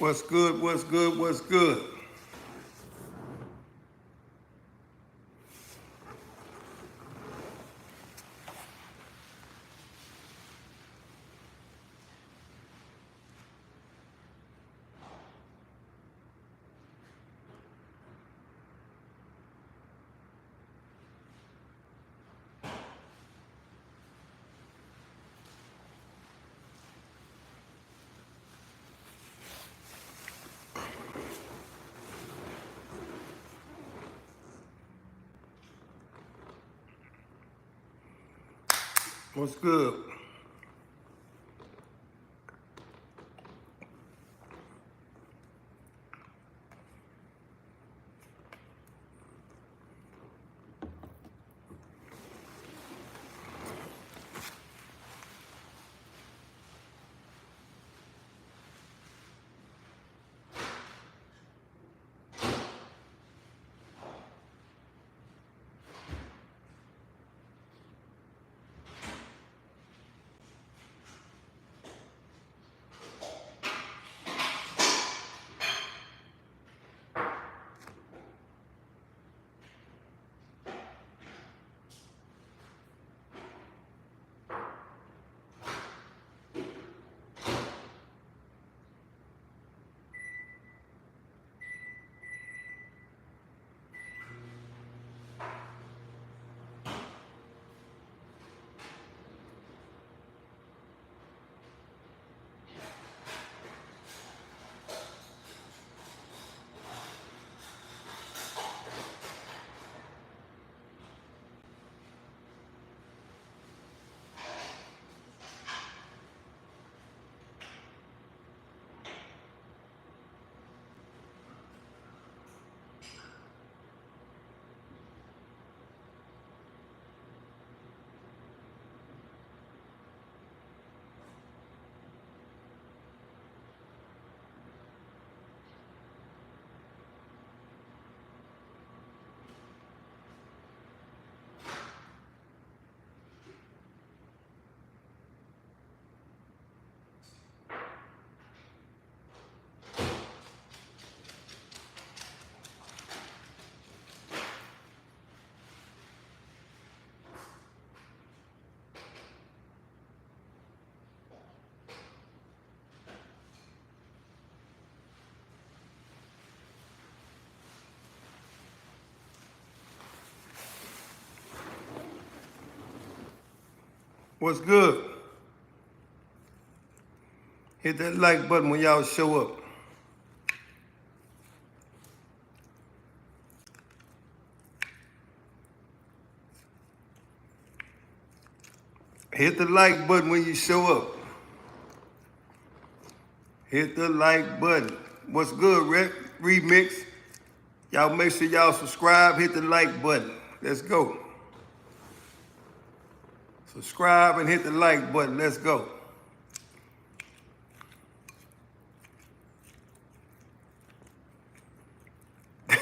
What's good? What's good? What's good? What's good? What's good? Hit that like button when y'all show up. Hit the like button when you show up. Hit the like button. What's good, Rick? Remix. Y'all make sure y'all subscribe. Hit the like button. Let's go. Subscribe and hit the like button. Let's go.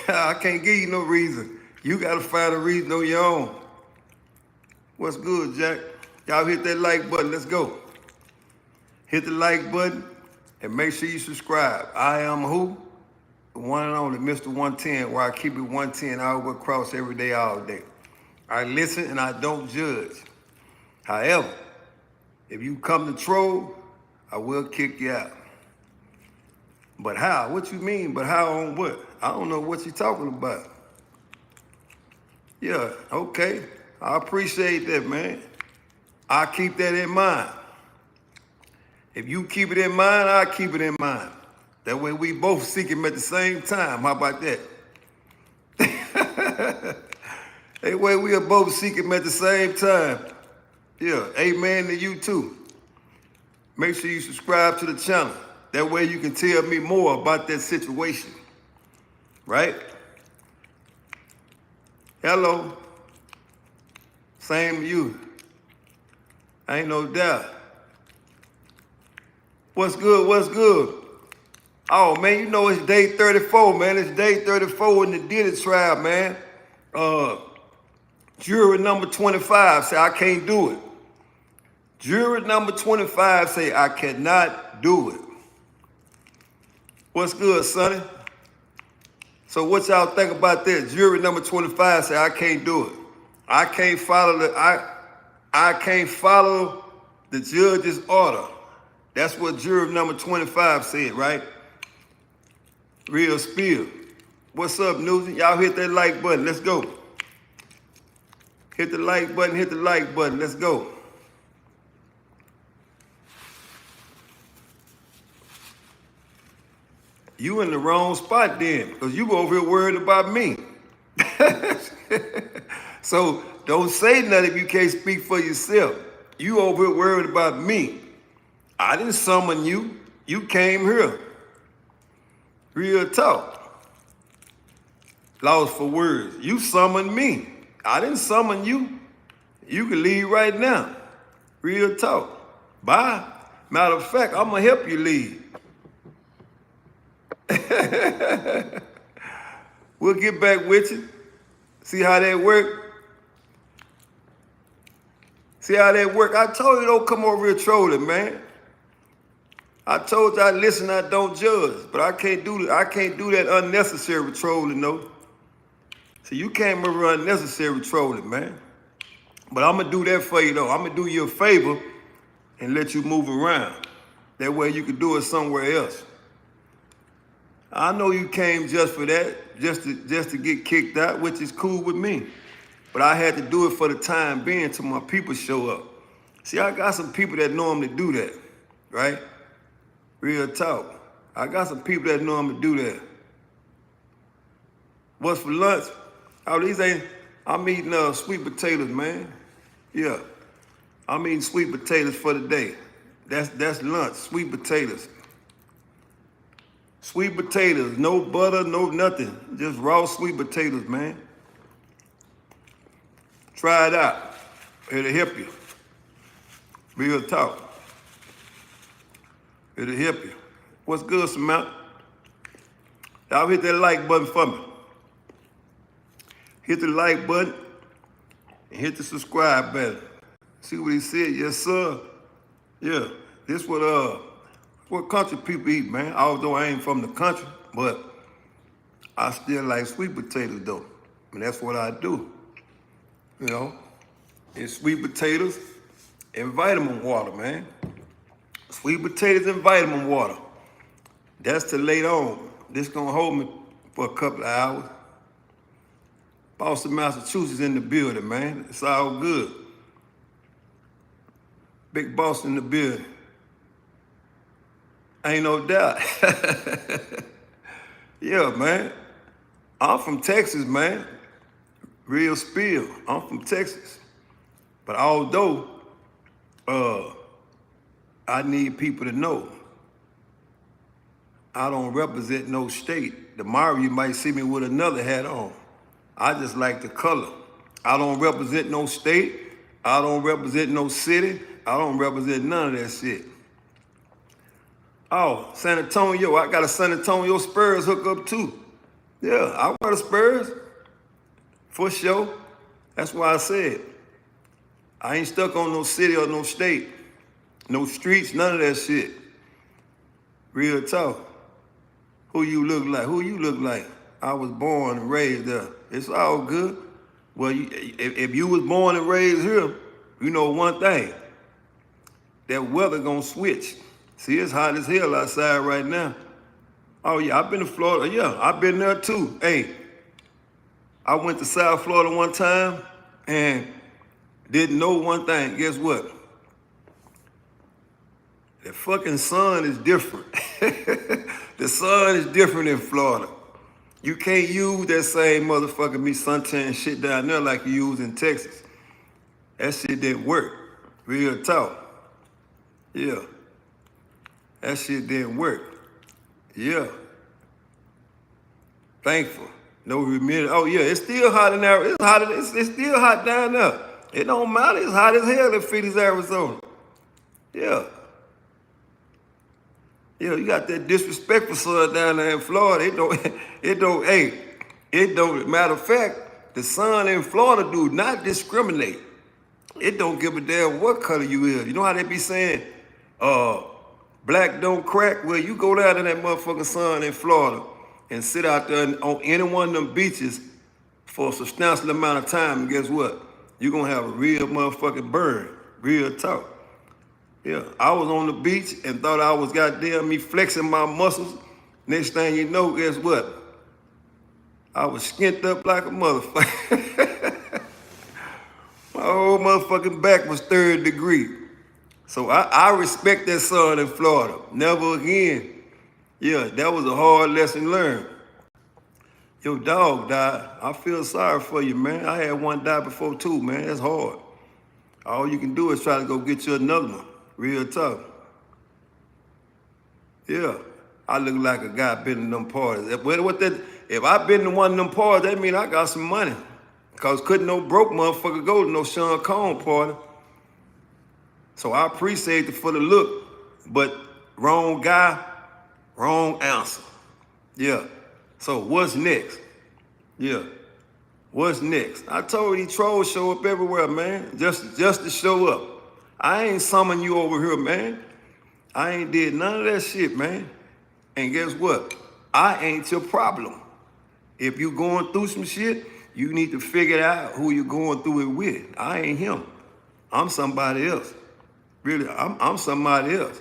I can't give you no reason. You gotta find a reason on your own. What's good, Jack? Y'all hit that like button. Let's go. Hit the like button and make sure you subscribe. I am who? The one and only Mr. 110, where I keep it 110 all the way across every day, all day. I listen and I don't judge. However, if you come to troll, I will kick you out. But how? What you mean? But how on what? I don't know what you're talking about. Yeah, okay. I appreciate that, man. I keep that in mind. If you keep it in mind, I keep it in mind. That way we both seek him at the same time. How about that? That way we'll both seek him at the same time. Yeah, amen to you too. Make sure you subscribe to the channel. That way you can tell me more about that situation. Right? Hello. Same to you. Ain't no doubt. What's good? What's good? Oh, man, you know it's day 34, man. It's day 34 in the Diddy trial, man. Jury number 25 say I can't do it. Jury number 25 say I cannot do it. What's good, Sonny? So what y'all think about that? Jury number 25 say I can't do it. I can't follow I can't follow the judge's order. That's what jury number 25 said, right? Real spill. What's up, Newsy? Y'all hit that like button. Let's go. Hit the like button, hit the like button. Let's go. You in the wrong spot then, because you over here worried about me. So don't say nothing if you can't speak for yourself. You over here worried about me. I didn't summon you. You came here. Real talk. Lost for words. You summoned me. I didn't summon you. You can leave right now. Real talk. Bye. Matter of fact, I'm going to help you leave. We'll get back with you. See how that work? See how that work? I told you don't come over here trolling, man. I told you I listen, I don't judge, but I can't do that unnecessary trolling, though. So you came over unnecessary trolling, man. But I'm gonna do that for you, though. I'm gonna do you a favor and let you move around. That way you can do it somewhere else. I know you came just for that, just to get kicked out, which is cool with me. But I had to do it for the time being till my people show up. See, I got some people that normally do that, right? Real talk. I got some people that normally do that. What's for lunch? Oh, I'm eating sweet potatoes, man. Yeah. I'm eating sweet potatoes for the day. That's lunch, sweet potatoes. Sweet potatoes, no butter, no nothing. Just raw sweet potatoes, man. Try it out. It'll help you. Real talk. It'll help you. What's good, Samantha? Y'all hit that like button for me. Hit the like button and hit the subscribe button. See what he said? Yes, sir. Yeah. This what country people eat, man. Although I ain't from the country, but I still like sweet potatoes, though. And that's what I do. You know, it's sweet potatoes and vitamin water, man. Sweet potatoes and vitamin water. That's till later on. This gonna hold me for a couple of hours. Boston, Massachusetts in the building, man. It's all good. Big boss in the building. Ain't no doubt. Yeah, man. I'm from Texas, man. Real spill. I'm from Texas. But although I need people to know I don't represent no state. Tomorrow you might see me with another hat on. I just like the color. I don't represent no state. I don't represent no city. I don't represent none of that shit. Oh, San Antonio. I got a San Antonio Spurs hookup too. Yeah, I wear the Spurs. For sure. That's why I said I ain't stuck on no city or no state. No streets, none of that shit. Real talk. Who you look like? Who you look like? I was born and raised there. It's all good. Well, if you was born and raised here, you know one thing. That weather gonna switch. See, it's hot as hell outside right now. Oh yeah, I've been to Florida. Yeah, I've been there too. Hey, I went to South Florida one time and didn't know one thing. Guess what? The fucking sun is different. The sun is different in Florida. You can't use that same motherfucking suntan shit down there like you use in Texas. That shit didn't work. Real talk. Yeah. That shit didn't work. Yeah. Thankful. No humidity. Oh yeah, it's still hot in there. It's still hot down there. It don't matter. It's hot as hell in Phoenix, Arizona. Yeah. Yeah, you got that disrespectful sun down there in Florida. It don't, matter of fact, the sun in Florida do not discriminate. It don't give a damn what color you is. You know how they be saying, Black don't crack. Well, you go down to that motherfucking sun in Florida and sit out there on any one of them beaches for a substantial amount of time, and guess what? You're gonna have a real motherfucking burn. Real talk. Yeah, I was on the beach and thought I was goddamn me flexing my muscles. Next thing you know, guess what? I was skint up like a motherfucker. My whole motherfucking back was 3rd degree. So I respect that sun in Florida. Never again. Yeah, that was a hard lesson learned. Your dog died. I feel sorry for you, man. I had one die before too, man. That's hard. All you can do is try to go get you another one. Real tough. Yeah. I look like a guy been in them parties. If I been to one of them parties, that mean I got some money. Cause couldn't no broke motherfucker go to no Sean Combs party. So I appreciate it for the look, but wrong guy, wrong answer. Yeah. So what's next? Yeah. What's next? I told you these trolls show up everywhere, man. Just to show up. I ain't summon you over here, man. I ain't did none of that shit, man. And guess what? I ain't your problem. If you going through some shit, you need to figure out who you're going through it with. I ain't him. I'm somebody else. Really, I'm somebody else.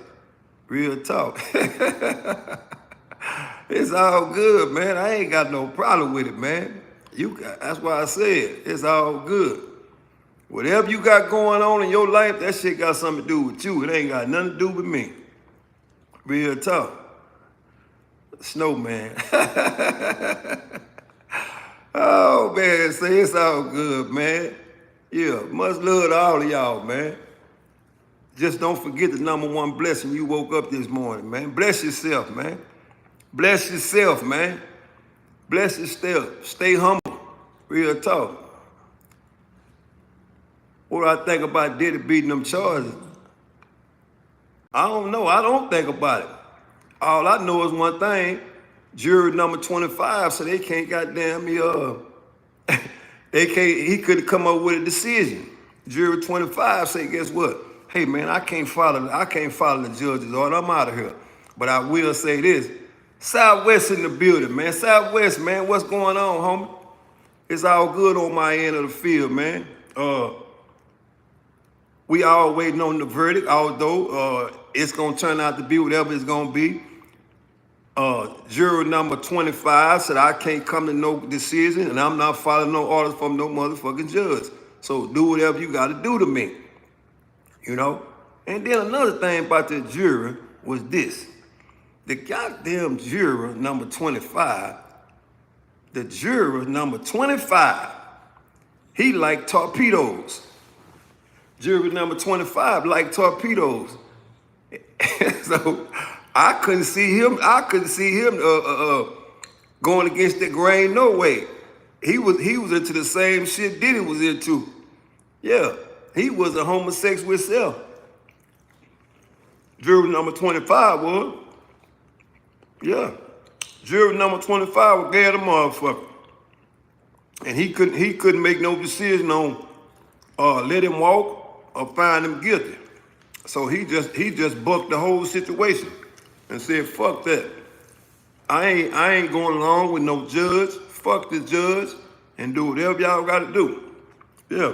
Real talk. It's all good, man. I ain't got no problem with it, man. That's why I said it's all good. Whatever you got going on in your life, that shit got something to do with you. It ain't got nothing to do with me. Real talk. Snowman. Oh, man, say it's all good, man. Yeah, much love to all of y'all, man. Just don't forget the #1 blessing you woke up this morning, man. Bless yourself, man. Bless yourself, man. Bless yourself. Stay humble. Real talk. What do I think about Diddy beating them charges? I don't know. I don't think about it. All I know is one thing. Jury number 25, so they can't goddamn me, he couldn't come up with a decision. Jury 25 say, guess what? Hey man, I can't follow the judge's order. I'm out of here. But I will say this. Southwest in the building, man. Southwest, man, what's going on, homie? It's all good on my end of the field, man. We all waiting on the verdict, although it's gonna turn out to be whatever it's gonna be. Juror number 25 said I can't come to no decision and I'm not following no orders from no motherfucking judge. So do whatever you gotta do to me. You know? And then another thing about the juror was this. The goddamn juror number 25, he liked torpedoes. Juror number 25 liked torpedoes. So I couldn't see him going against the grain, no way. He was into the same shit Diddy was into. Yeah, he was a homosexual himself. Juror number 25 was. Yeah. Juror number 25 was gay the motherfucker. And he couldn't make no decision on let him walk or find him guilty. So he just bucked the whole situation and said, fuck that. I ain't going along with no judge. Fuck the judge and do whatever y'all gotta do. Yeah.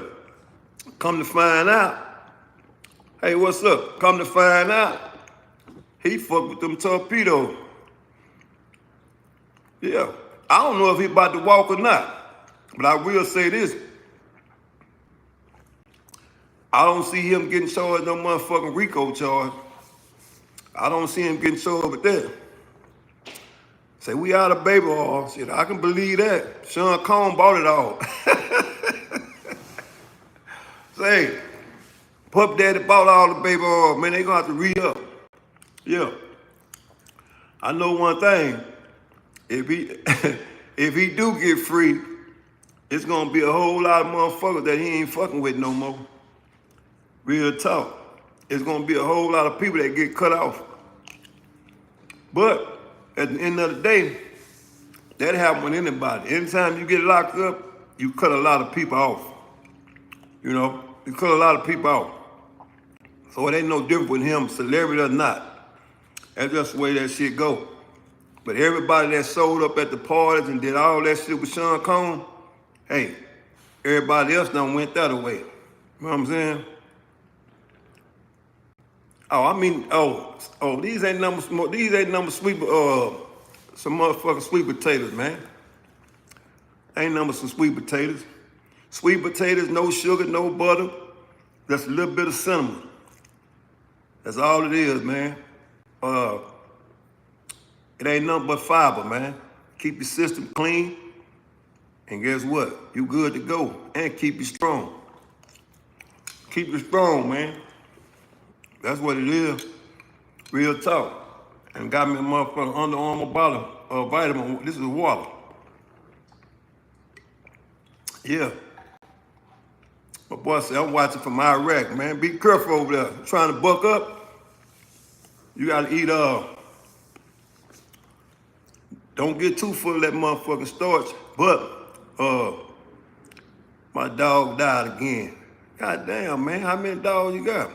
Come to find out. Hey, what's up? Come to find out. He fucked with them torpedoes. Yeah. I don't know if he about to walk or not, but I will say this. I don't see him getting charged no motherfucking RICO charge. I don't see him getting charged with that. Say, we out of baby oil. Shit, I can believe that. Sean Combs bought it all. Say, Pup Daddy bought all the baby oil. Man, they gonna have to re-up. Yeah. I know one thing. If he do get free, it's gonna be a whole lot of motherfuckers that he ain't fucking with no more. Real talk. It's gonna be a whole lot of people that get cut off. But at the end of the day, that happens with anybody. Anytime you get locked up, you cut a lot of people off. You know, you cut a lot of people off. So it ain't no different with him, celebrity or not. That's just the way that shit go. But everybody that showed up at the parties and did all that shit with Sean Combs, hey, everybody else done went that way. You know what I'm saying? Oh, I mean, these ain't number sweet, some motherfucking sweet potatoes, man. Ain't number some sweet potatoes. Sweet potatoes, no sugar, no butter, just a little bit of cinnamon. That's all it is, man. It ain't nothing but fiber, man. Keep your system clean, and guess what? You good to go, and keep you strong. Keep you strong, man. That's what it is. Real talk. And got me a motherfucking Under Armour bottle of vitamin. This is water. Yeah. My boy said, I'm watching from Iraq, man. Be careful over there. Trying to buck up. You gotta eat, don't get too full of that motherfucking starch. But, my dog died again. God damn, man. How many dogs you got?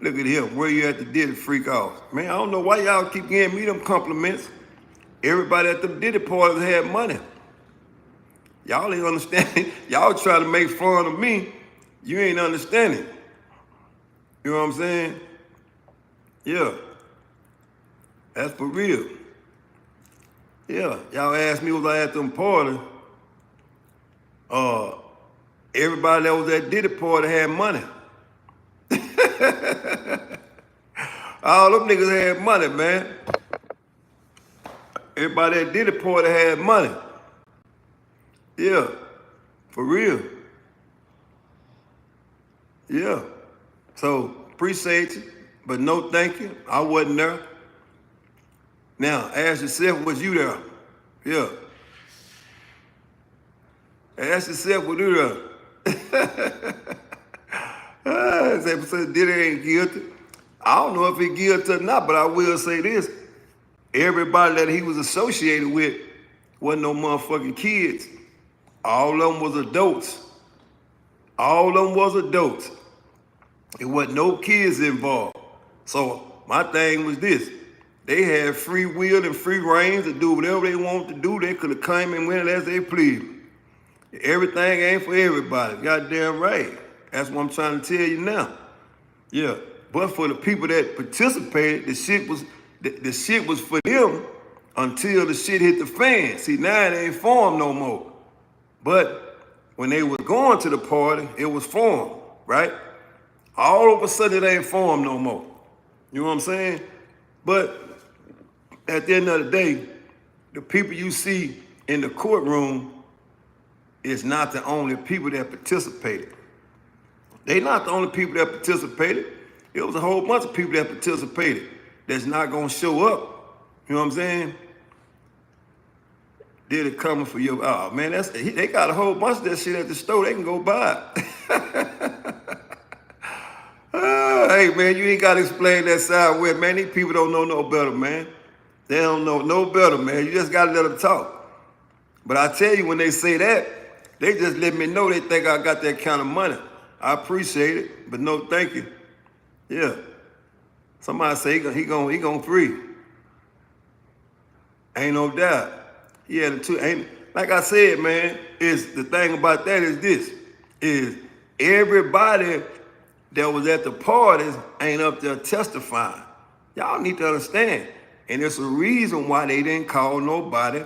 Look at him. Where you at the Diddy freak off? Man, I don't know why y'all keep giving me them compliments. Everybody at the Diddy parties had money. Y'all ain't understanding. Y'all try to make fun of me. You ain't understanding. You know what I'm saying? Yeah. That's for real. Yeah. Y'all asked me was I at them parties. Everybody that was at Diddy party had money. All them niggas had money, man. Everybody that did the party had money. Yeah, for real. Yeah. So, appreciate you, but no thank you. I wasn't there. Now, ask yourself, was you there? Yeah. Ask yourself, was you there? Say, Diddy ain't guilty. I don't know if he guilty or not, but I will say this. Everybody that he was associated with wasn't no motherfucking kids. All of them was adults. All of them was adults. It wasn't no kids involved. So my thing was this. They had free will and free reign to do whatever they wanted to do. They could have come and went as they pleased. Everything ain't for everybody. Goddamn right. That's what I'm trying to tell you now. Yeah. But for the people that participated, the shit was for them until the shit hit the fan. See, now it ain't for them no more. But when they was going to the party, it was for them, right? All of a sudden, it ain't for them no more. You know what I'm saying? But at the end of the day, the people you see in the courtroom is not the only people that participated. They not the only people that participated. It was a whole bunch of people that participated that's not gonna show up. You know what I'm saying? Did it coming for you? Oh man, they got a whole bunch of that shit at the store. They can go buy it. Hey man, you ain't gotta explain that side with, man. These people don't know no better, man. They don't know no better, man. You just gotta let them talk. But I tell you, when they say that, they just let me know they think I got that kind of money. I appreciate it, but no thank you. Yeah. Somebody say he gon' free. Ain't no doubt. Yeah, like I said, man, the thing about that is this, is everybody that was at the parties ain't up there testifying. Y'all need to understand. And it's a reason why they didn't call nobody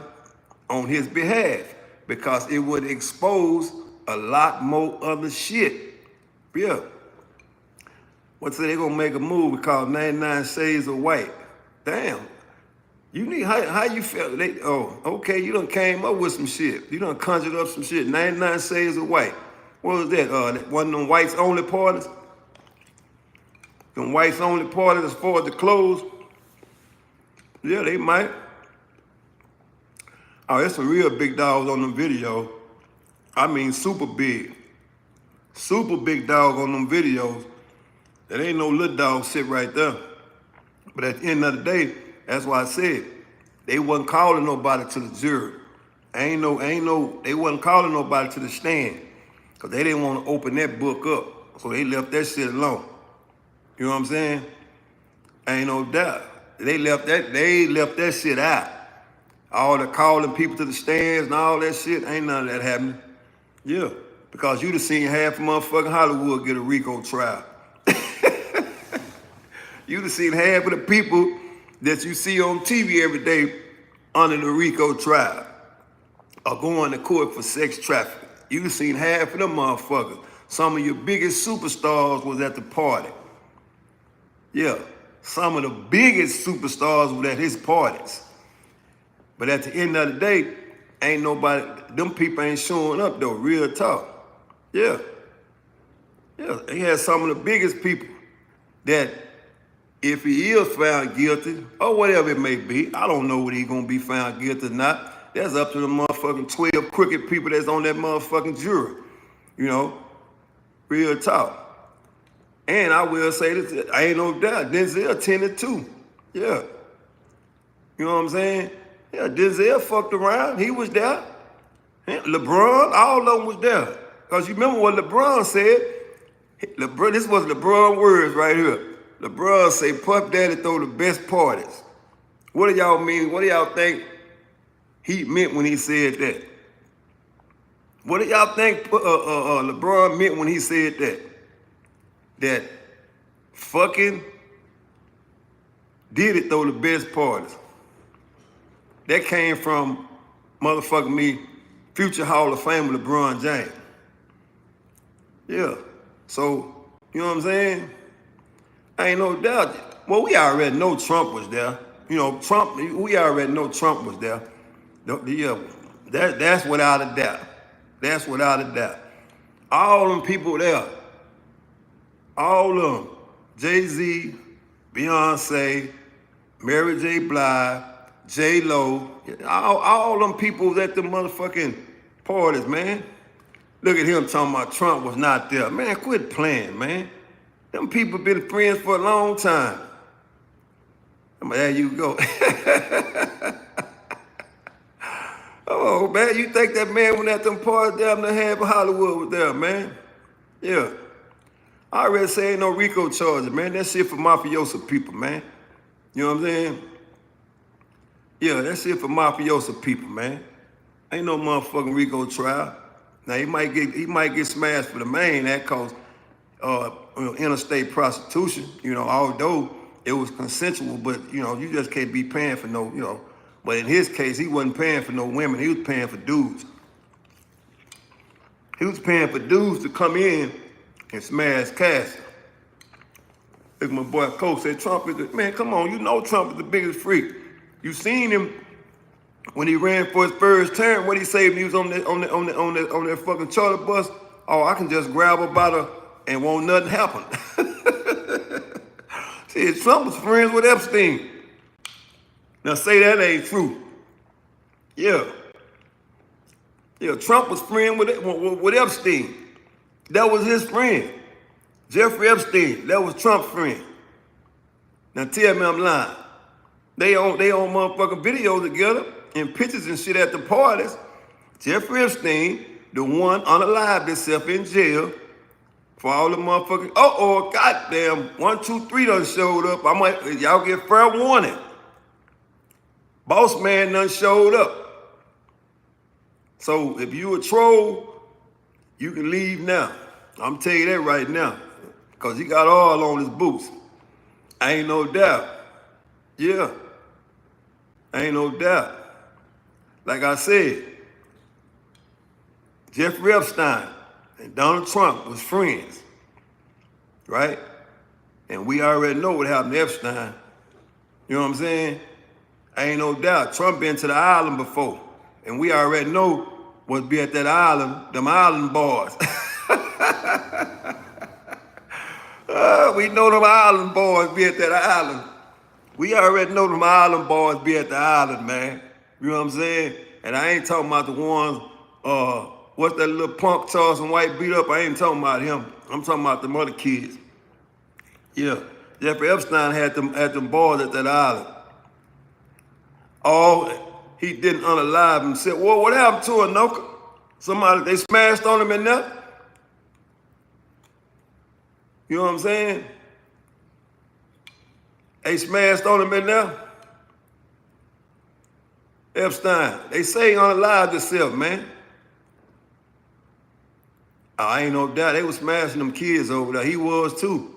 on his behalf, because it would expose a lot more other shit. Yeah. What's they gonna make a movie called 99 Shades of White? Damn. You need, how you feel? Okay, you done came up with some shit. You done conjured up some shit. 99 Shades of White. What was that? One of them whites only parties? Them whites only parties as far as the clothes? Yeah, they might. Oh, there's some real big dogs on them videos. I mean, super big. Super big dog on them videos. That ain't no little dog sit right there. But at the end of the day, that's why I said they wasn't calling nobody to the jury. They wasn't calling nobody to the stand, because they didn't want to open that book up. So they left that shit alone. You know what I'm saying? Ain't no doubt. They left that shit out. All the calling people to the stands and all that shit, ain't none of that happening. Yeah, because you'd have seen half of motherfucking Hollywood get a RICO trial. You'd have seen half of the people that you see on TV every day under the RICO trial or going to court for sex trafficking. You'd have seen half of them motherfuckers. Some of your biggest superstars was at the party. Yeah, some of the biggest superstars were at his parties. But at the end of the day, ain't nobody, them people ain't showing up though, real talk. Yeah. Yeah, he had some of the biggest people that if he is found guilty, or whatever it may be, I don't know whether he's gonna be found guilty or not. That's up to the motherfucking 12 crooked people that's on that motherfucking jury. You know, real talk. And I will say this, I ain't no doubt, Denzel attended too. Yeah. You know what I'm saying? Yeah, Denzel fucked around. He was there. LeBron, all of them was there. Because you remember what LeBron said? This was LeBron words right here. LeBron say, Puff Daddy throw the best parties. What do y'all mean? What do y'all think he meant when he said that? What do y'all think LeBron meant when he said that? That fucking Diddy throw the best parties. That came from motherfucking me, future Hall of Famer LeBron James. Yeah. So, you know what I'm saying? Ain't no doubt. Well, we already know Trump was there. You know, Trump, we already know Trump was there. Yeah, that's without a doubt. That's without a doubt. All them people there, all of them, Jay-Z, Beyonce, Mary J. Blige, J-Lo, all them people was at the motherfucking parties, man. Look at him talking about Trump was not there. Man, quit playing, man. Them people been friends for a long time. There you go. Oh, man, you think that man went at them parties down there, half of Hollywood was there, man? Yeah. I already say ain't no RICO charges, man. That shit for mafioso people, man. You know what I'm saying? Yeah, that shit for mafioso people, man. Ain't no motherfucking RICO trial. Now he might get smashed for the main act cause interstate prostitution, you know, although it was consensual, but you know, you just can't be paying for no, you know. But in his case, he wasn't paying for no women, he was paying for dudes. He was paying for dudes to come in and smash cash. Look, my boy Cole said Trump is the, man, come on, you know Trump is the biggest freak. You seen him when he ran for his first term. What he said when he was on that fucking charter bus? Oh, I can just grab her by the and won't nothing happen. See, Trump was friends with Epstein. Now say that ain't true. Yeah. Yeah, Trump was friends with Epstein. That was his friend. Jeffrey Epstein, that was Trump's friend. Now tell me I'm lying. They on motherfucking videos together and pictures and shit at the parties. Jeffrey Epstein, the one unalived himself in jail for all the motherfucking, goddamn, 1, 2, 3 done showed up. Y'all get fair warning. Boss man done showed up. So if you a troll, you can leave now. I'm telling you that right now. Because he got oil on his boots. Ain't no doubt. Yeah. Ain't no doubt. Like I said, Jeffrey Epstein and Donald Trump was friends. Right? And we already know what happened to Epstein. You know what I'm saying? Ain't no doubt. Trump been to the island before. And we already know what be at that island, them island boys. We know them island boys be at that island. We already know them island boys be at the island, man. You know what I'm saying? And I ain't talking about the ones, what's that little punk Charleston White beat up? I ain't talking about him. I'm talking about them other kids. Yeah, Jeffrey Epstein had them boys at that island. Oh, he didn't unalive himself. Well, what happened to Anoka? Somebody, they smashed on him in there? You know what I'm saying? They smashed on him in there. Epstein. They say he unalived himself, man. I ain't no doubt. They was smashing them kids over there. He was too.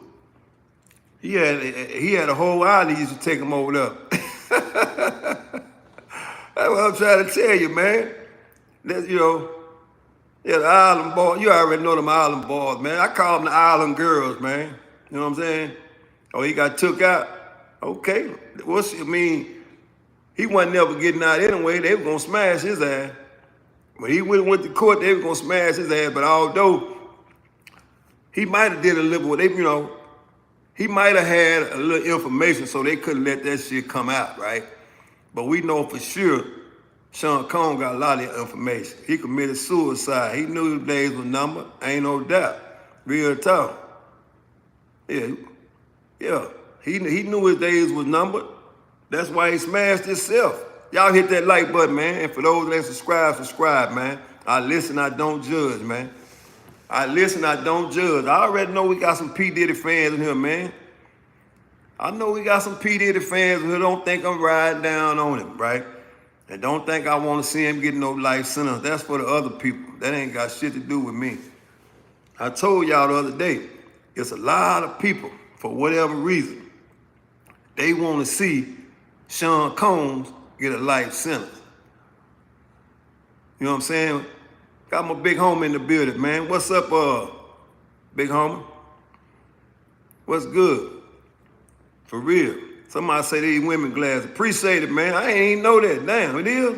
He had a whole island used to take him over there. That's what I'm trying to tell you, man. That, yeah, the island boys. You already know them island boys, man. I call them the island girls, man. You know what I'm saying? Oh, he got took out. Okay. He wasn't never getting out anyway. They were gonna smash his ass. When he went to court, they were gonna smash his ass. But although he might have did a little, he might have had a little information, so they couldn't let that shit come out, right? But we know for sure Sean Combs got a lot of information. He committed suicide. He knew his days were numbered. Ain't no doubt. Real talk. Yeah. He knew his days was numbered. That's why he smashed himself. Y'all hit that like button, man. And for those that ain't subscribe, man. I listen, I don't judge, man. I listen, I don't judge. I already know we got some P. Diddy fans in here, man. I know we got some P. Diddy fans who don't think I'm riding down on him, right? And don't think I want to see him get no life sentence. That's for the other people. That ain't got shit to do with me. I told y'all the other day, it's a lot of people, for whatever reason, they want to see Sean Combs get a life sentence. You know what I'm saying? Got my big homie in the building, man. What's up, big homie? What's good? For real. Somebody say they eat women glasses. Appreciate it, man. I ain't even know that. Damn, it is?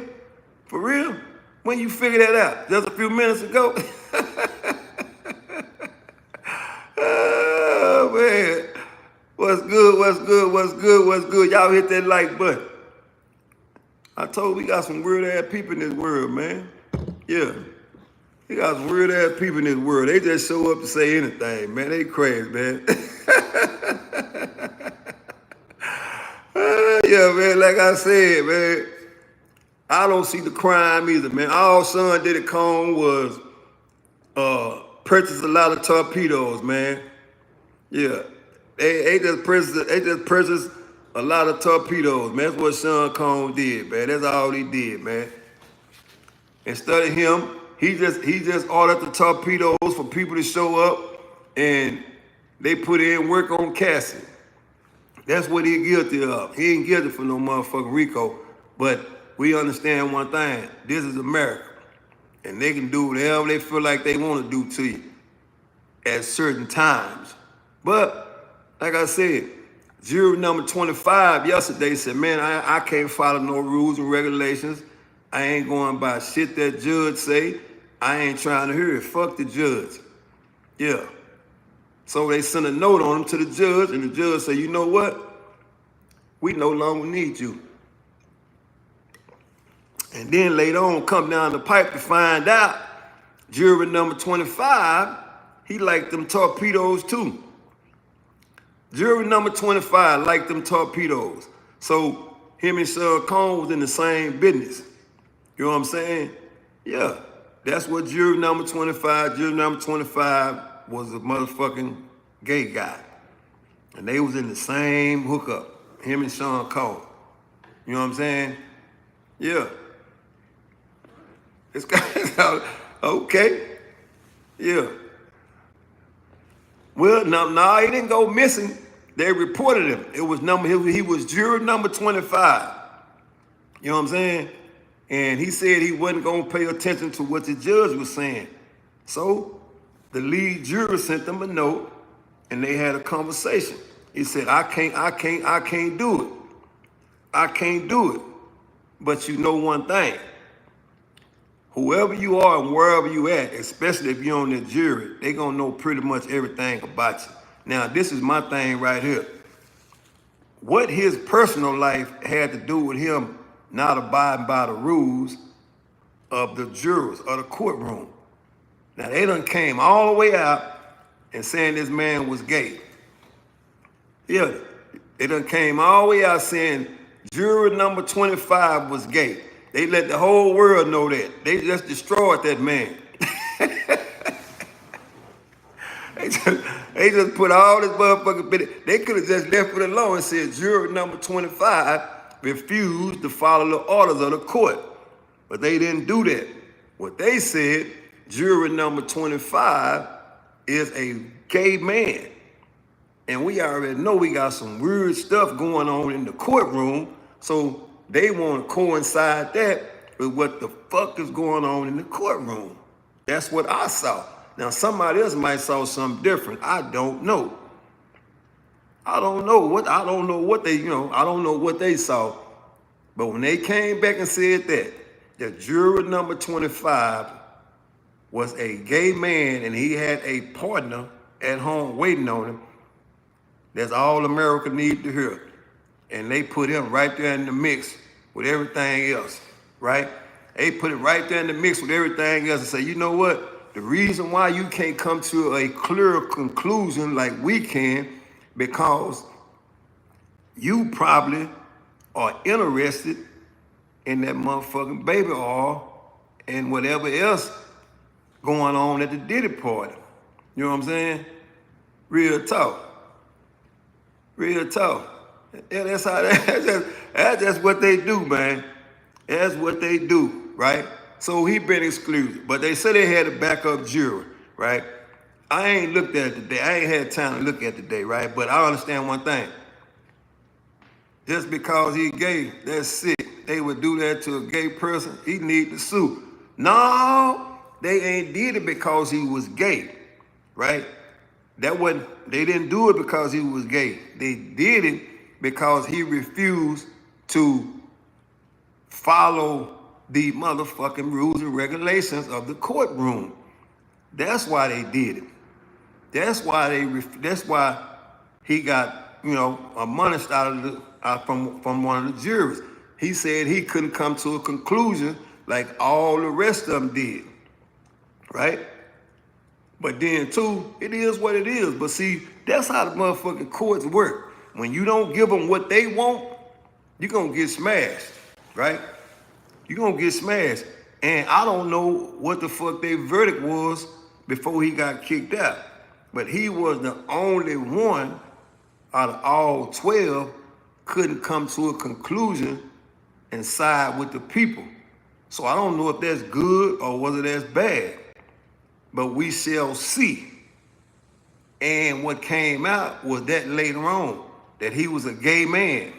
For real? When you figure that out? Just a few minutes ago? Oh, man. What's good? Y'all hit that like button. I told we got some weird-ass people in this world, man. Yeah. We got some weird-ass people in this world. They just show up to say anything, man. They crazy, man. Yeah, man, like I said, man, I don't see the crime either, man. All son Diddy Combs was purchase a lot of torpedoes, man. Yeah. They just purchased a lot of torpedoes, man. That's what Sean Combs did, man. That's all he did, man. Instead of him, he just ordered the torpedoes for people to show up, and they put in work on Cassie. That's what he guilty of. He ain't guilty for no motherfucking RICO, but we understand one thing. This is America, and they can do whatever they feel like they want to do to you at certain times. But, like I said, jury number 25 yesterday said, man, I can't follow no rules and regulations. I ain't going by shit that judge say. I ain't trying to hear it. Fuck the judge. Yeah. So they sent a note on him to the judge, and the judge said, you know what? We no longer need you. And then later on, come down the pipe to find out, jury number 25, he liked them torpedoes too. Jury number 25 liked them torpedoes. So him and Sean Combs was in the same business. You know what I'm saying? Yeah. That's what jury number 25 was a motherfucking gay guy. And they was in the same hookup, him and Sean Combs. You know what I'm saying? Yeah. This guy, okay. Yeah. Well, no, he didn't go missing. They reported him. He was juror number 25. You know what I'm saying? And he said he wasn't gonna pay attention to what the judge was saying. So the lead juror sent them a note, and they had a conversation. He said, I can't do it. I can't do it. But you know one thing. Whoever you are and wherever you at, especially if you're on the jury, they gonna know pretty much everything about you. Now, this is my thing right here. What his personal life had to do with him not abiding by the rules of the jurors or the courtroom. Now, they done came all the way out and saying this man was gay. Yeah, they done came all the way out saying juror number 25 was gay. They let the whole world know that. They just destroyed that man. They just put all this motherfucking bit. They could have just left it alone and said juror number 25 refused to follow the orders of the court. But they didn't do that. What they said, juror number 25 is a gay man. And we already know we got some weird stuff going on in the courtroom. So they want to coincide that with what the fuck is going on in the courtroom. That's what I saw. Now somebody else might saw something different. I don't know. I don't know what they saw. But when they came back and said that juror number 25 was a gay man and he had a partner at home waiting on him, that's all America need to hear. And they put him right there in the mix with everything else, right? They put it right there in the mix with everything else and say, you know what? The reason why you can't come to a clear conclusion like we can, because you probably are interested in that motherfucking baby oil and whatever else going on at the Diddy party. You know what I'm saying? Real talk. Real talk. Yeah, that's just what they do, man. That's what they do, right? So he been excluded, but they said they had a backup jury, right? I ain't looked at it today. I ain't had time to look at it today, right? But I understand one thing. Just because he gay, that's sick. They would do that to a gay person, he need to sue. No, they ain't did it because he was gay, right? They didn't do it because he was gay. They did it because he refused to follow the motherfucking rules and regulations of the courtroom. That's why they did it. That's why he got, admonished from one of the jurors. He said he couldn't come to a conclusion like all the rest of them did, right? But then too, it is what it is. But see, that's how the motherfucking courts work. When you don't give them what they want, you're gonna get smashed, right? You're gonna get smashed. And I don't know what the fuck their verdict was before he got kicked out. But he was the only one out of all 12 couldn't come to a conclusion and side with the people. So I don't know if that's good or whether that's bad. But we shall see. And what came out was that later on, that he was a gay man.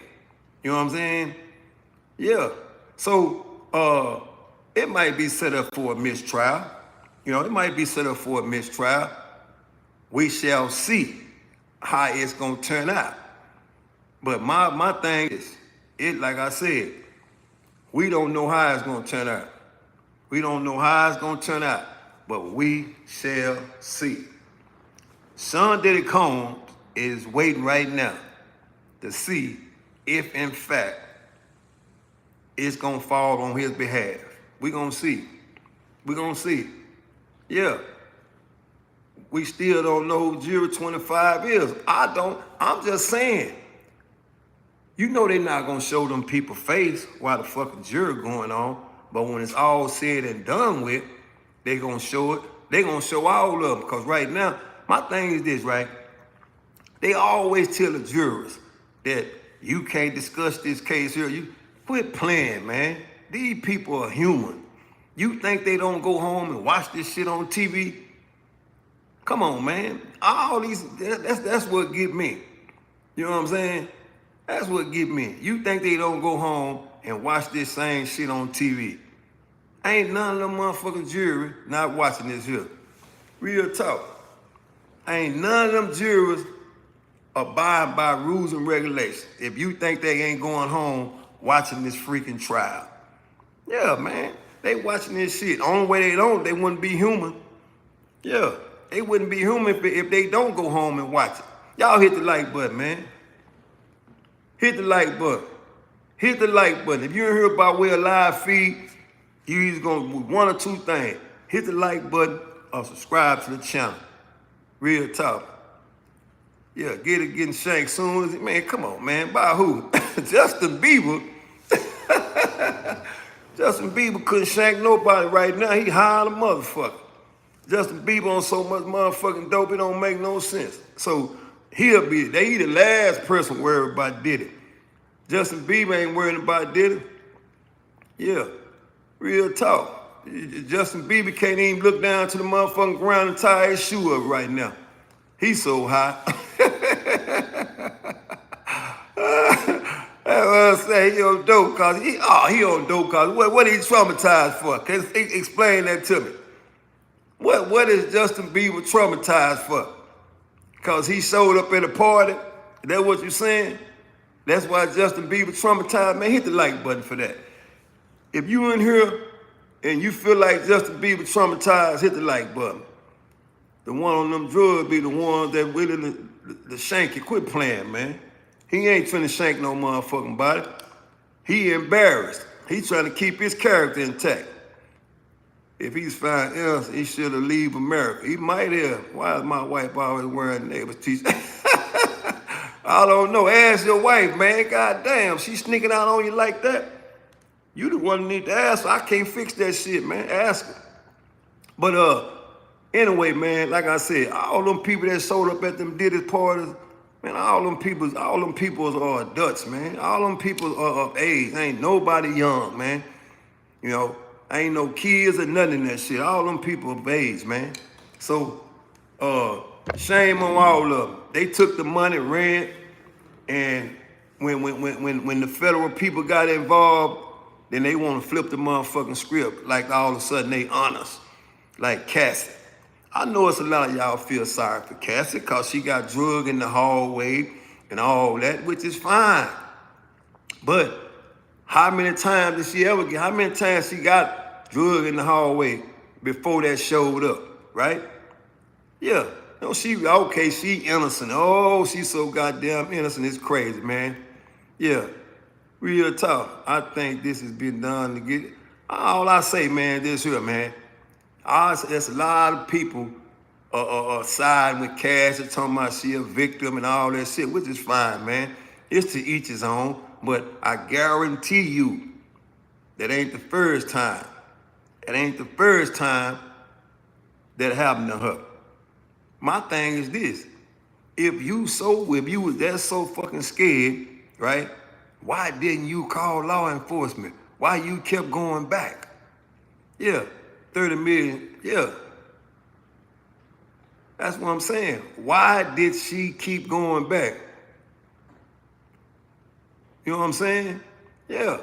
You know what I'm saying? Yeah. So it might be set up for a mistrial. It might be set up for a mistrial. We shall see how it's gonna turn out. But my thing is, like I said, we don't know how it's gonna turn out. We don't know how it's gonna turn out, but we shall see. Sean Diddy Combs is waiting right now to see if, in fact, it's gonna fall on his behalf. We gonna see. We gonna see. Yeah. We still don't know who Juror 25 is. I'm just saying. They're not gonna show them people face while the fucking jury going on. But when it's all said and done with, they gonna show it. They gonna show all of them. Because right now, my thing is this, right? They always tell the jurors that you can't discuss this case here. You quit playing, man. These people are human. You think they don't go home and watch this shit on TV? Come on, man. All these, that's what get me. You know what I'm saying? That's what get me. You think they don't go home and watch this same shit on TV? Ain't none of them motherfucking jury not watching this here. Real talk. Ain't none of them jurors abide by rules and regulations if you think they ain't going home watching this freaking trial. Yeah, man. They watching this shit. Only way they wouldn't be human. Yeah. They wouldn't be human if they don't go home and watch it. Y'all hit the like button, man. Hit the like button. Hit the like button. If you ain't hear about where live feed, you either gonna do one or two things. Hit the like button or subscribe to the channel. Real talk. Yeah, getting shanked soon as man. Come on, man. By who? Justin Bieber. Justin Bieber couldn't shank nobody right now. He high on a motherfucker. Justin Bieber on so much motherfucking dope, it don't make no sense. So they the last person worried about Diddy. Justin Bieber ain't worrying about Diddy. Yeah, real talk. Justin Bieber can't even look down to the motherfucking ground and tie his shoe up right now. He's so high. That's what I say. He on dope cause he on dope cause what he traumatized for? Explain that to me. What is Justin Bieber traumatized for? Cause he showed up at a party? Is that what you're saying? That's why Justin Bieber traumatized? Man, hit the like button for that. If you in here and you feel like Justin Bieber traumatized, hit the like button. The one on them drugs be the ones that really the shank you. Quit playing, man. He ain't finna shank no motherfucking body. He embarrassed. He trying to keep his character intact. If he's found else, he should have leave America. He might have. Why is my wife always wearing neighbor's t-shirt? I don't know. Ask your wife, man. God damn, she sneaking out on you like that. You the one who need to ask her. I can't fix that shit, man. Ask her. But anyway, man, like I said, all them people that showed up at them Diddy parties, man, all them people are adults, man. All them people are of age. Ain't nobody young, man. You know, ain't no kids or nothing in that shit. All them people of age, man. So, shame on all of them. They took the money, ran, and when the federal people got involved, then they want to flip the motherfucking script. Like all of a sudden they honest, like Cassie. I know it's a lot of y'all feel sorry for Cassie because she got drugged in the hallway and all that, which is fine. But how many times she got drugged in the hallway before that showed up, right? Yeah. No, she innocent. Oh, she's so goddamn innocent. It's crazy, man. Yeah. Real talk. I think this has been done to get it. All I say, man, this here, man. There's a lot of people siding with Cassie, talking about she a victim and all that shit, which is fine, man. It's to each his own, but I guarantee you that ain't the first time. It ain't the first time that happened to her. My thing is this. If you was that so fucking scared, right? Why didn't you call law enforcement? Why you kept going back? Yeah, 30 million, yeah. That's what I'm saying. Why did she keep going back? You know what I'm saying? Yeah.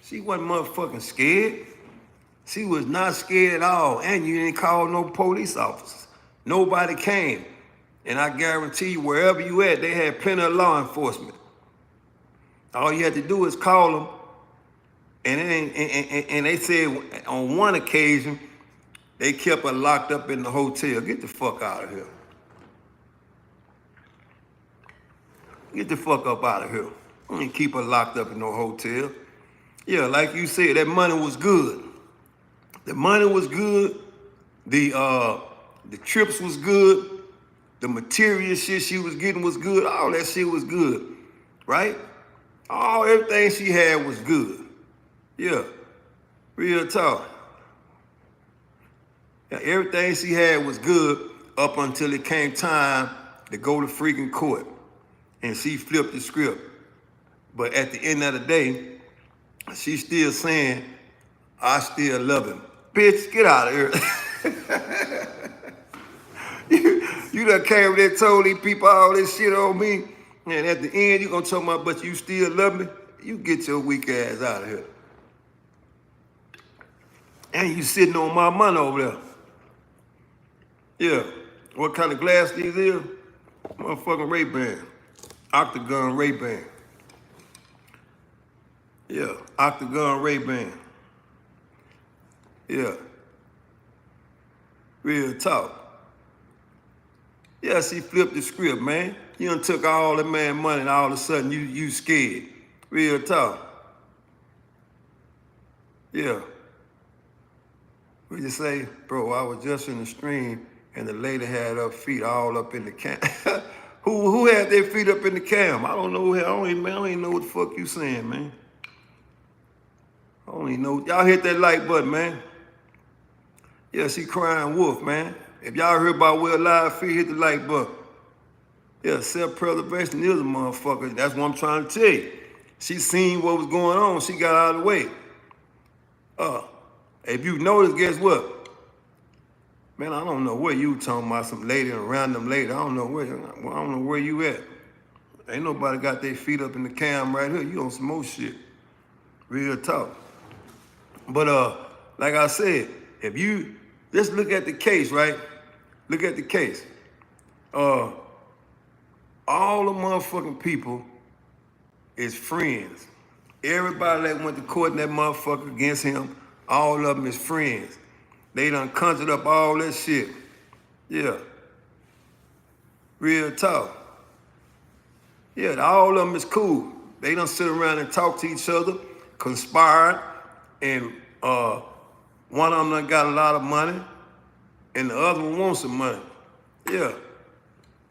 She wasn't motherfucking scared. She was not scared at all. And you didn't call no police officers. Nobody came. And I guarantee you, wherever you at, they had plenty of law enforcement. All you had to do is call them. And they said on one occasion, they kept her locked up in the hotel. Get the fuck out of here. Get the fuck up out of here. I ain't keep her locked up in no hotel. Yeah, like you said, that money was good. The money was good. The trips was good. The material shit she was getting was good. All that shit was good, right? Everything she had was good. Yeah, real talk. Yeah, everything she had was good up until it came time to go to freaking court. And she flipped the script. But at the end of the day, she's still saying, I still love him. Bitch, get out of here. You done came there and told these people all this shit on me. And at the end, you gonna talk about, but you still love me? You get your weak ass out of here. And you sitting on my money over there. Yeah. What kind of glass these is? Motherfucking Ray-Ban. Octagon Ray-Ban. Yeah. Octagon Ray-Ban. Yeah. Real talk. Yeah, she flipped the script, man. You done took all the man money and all of a sudden you scared. Real talk. Yeah. We just say, bro, I was just in the stream and the lady had her feet all up in the cam. Who had their feet up in the cam? I don't know. I don't even know what the fuck you saying, man. I don't even know. Y'all hit that like button, man. Yeah, she crying wolf, man. If y'all heard about Will Live Free, hit the like button. Yeah, self-preservation is a motherfucker. That's what I'm trying to tell you. She seen what was going on. She got out of the way. If you notice, guess what? Man, I don't know where you talking about some lady, a random lady. I don't know where you at. Ain't nobody got their feet up in the cam right here. You on some more shit. Real talk. But like I said, if you just look at the case, right? Look at the case. All the motherfucking people is friends. Everybody that went to court in that motherfucker against him, all of them is friends. They done conjured up all that shit. Yeah. Real talk. Yeah, all of them is cool. They done sit around and talk to each other, conspired, and one of them done got a lot of money, and the other one wants some money. Yeah.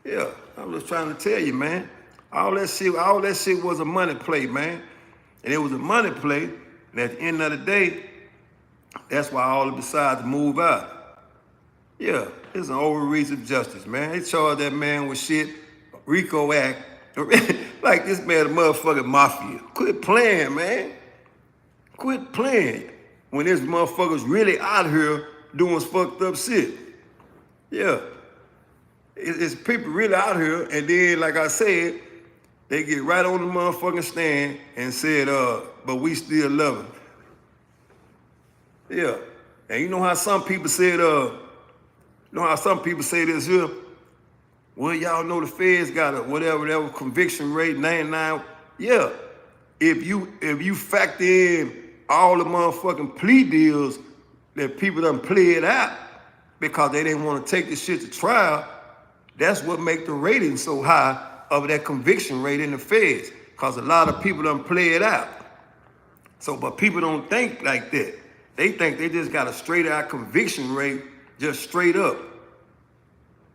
Yeah. I'm just trying to tell you, man. All that shit was a money play, man. And it was a money play, and at the end of the day, that's why all of them decided to move out. Yeah, it's an overreach of justice, man. They charged that man with shit, RICO Act. Like this man a motherfucking mafia. Quit playing, man. Quit playing. When this motherfucker's really out here doing fucked up shit. Yeah. It's people really out here, and then, like I said, they get right on the motherfucking stand and said, but we still love him. Yeah. And you know how some people said, this here? Well, y'all know the feds got a whatever conviction rate, 99. Yeah. If you factor in all the motherfucking plea deals that people done played out because they didn't want to take this shit to trial, that's what make the rating so high of that conviction rate in the feds, because a lot of people done play it out. So, but people don't think like that. They think they just got a straight out conviction rate, just straight up.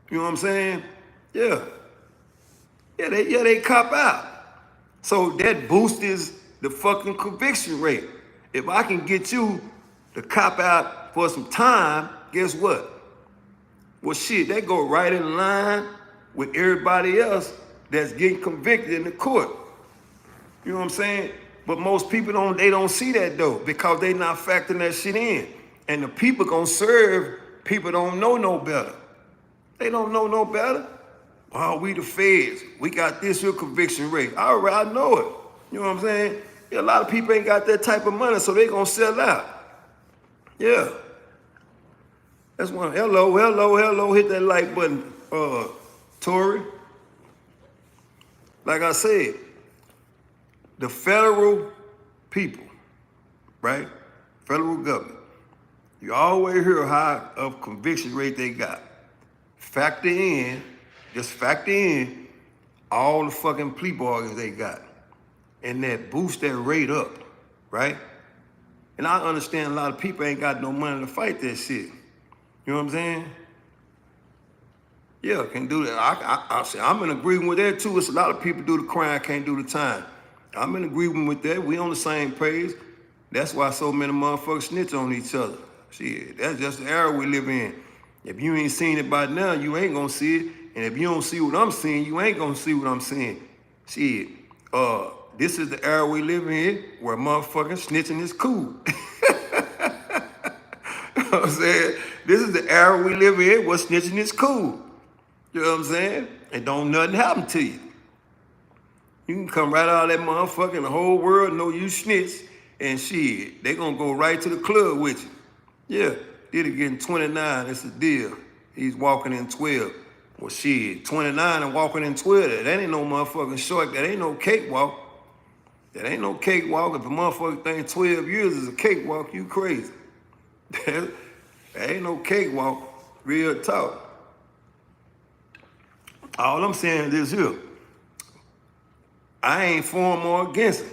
You know what I'm saying? Yeah. Yeah, they cop out. So that boosts the fucking conviction rate. If I can get you to cop out for some time, guess what? Well, shit, they go right in line with everybody else that's getting convicted in the court. You know what I'm saying? But most people don't see that though, because they not factoring that shit in. And the people gonna serve people don't know no better. They don't know no better. Oh, we the feds. We got this here conviction rate. All right, I know it. You know what I'm saying? Yeah, a lot of people ain't got that type of money, so they gonna sell out. Yeah. That's one. Hello. Hit that like button, Tory. Like I said, the federal people, right? Federal government. You always hear how of conviction rate they got. Factor in all the fucking plea bargains they got. And that boost that rate up, right? And I understand a lot of people ain't got no money to fight that shit. You know what I'm saying? Yeah, can do that. I say I'm in agreement with that too. It's a lot of people do the crime, can't do the time. I'm in agreement with that. We on the same page. That's why so many motherfuckers snitch on each other. Shit, that's just the era we live in. If you ain't seen it by now, you ain't gonna see it. And if you don't see what I'm seeing, you ain't gonna see what I'm seeing. Shit, this is the era we live in where motherfucking snitching is cool. You know what I'm saying? This is the era we live in where snitching is cool. You know what I'm saying? And don't nothing happen to you. You can come right out of that motherfucker and the whole world know you snitch, and shit, they gonna go right to the club with you. Yeah, Diddy getting 29, it's a deal. He's walking in 12. Well, shit, 29 and walking in 12, that ain't no motherfucking short, that ain't no cakewalk. That ain't no cakewalk. If a motherfucker think 12 years is a cakewalk, you crazy. That ain't no cakewalk, real talk. All I'm saying is this here. I ain't for him or against him.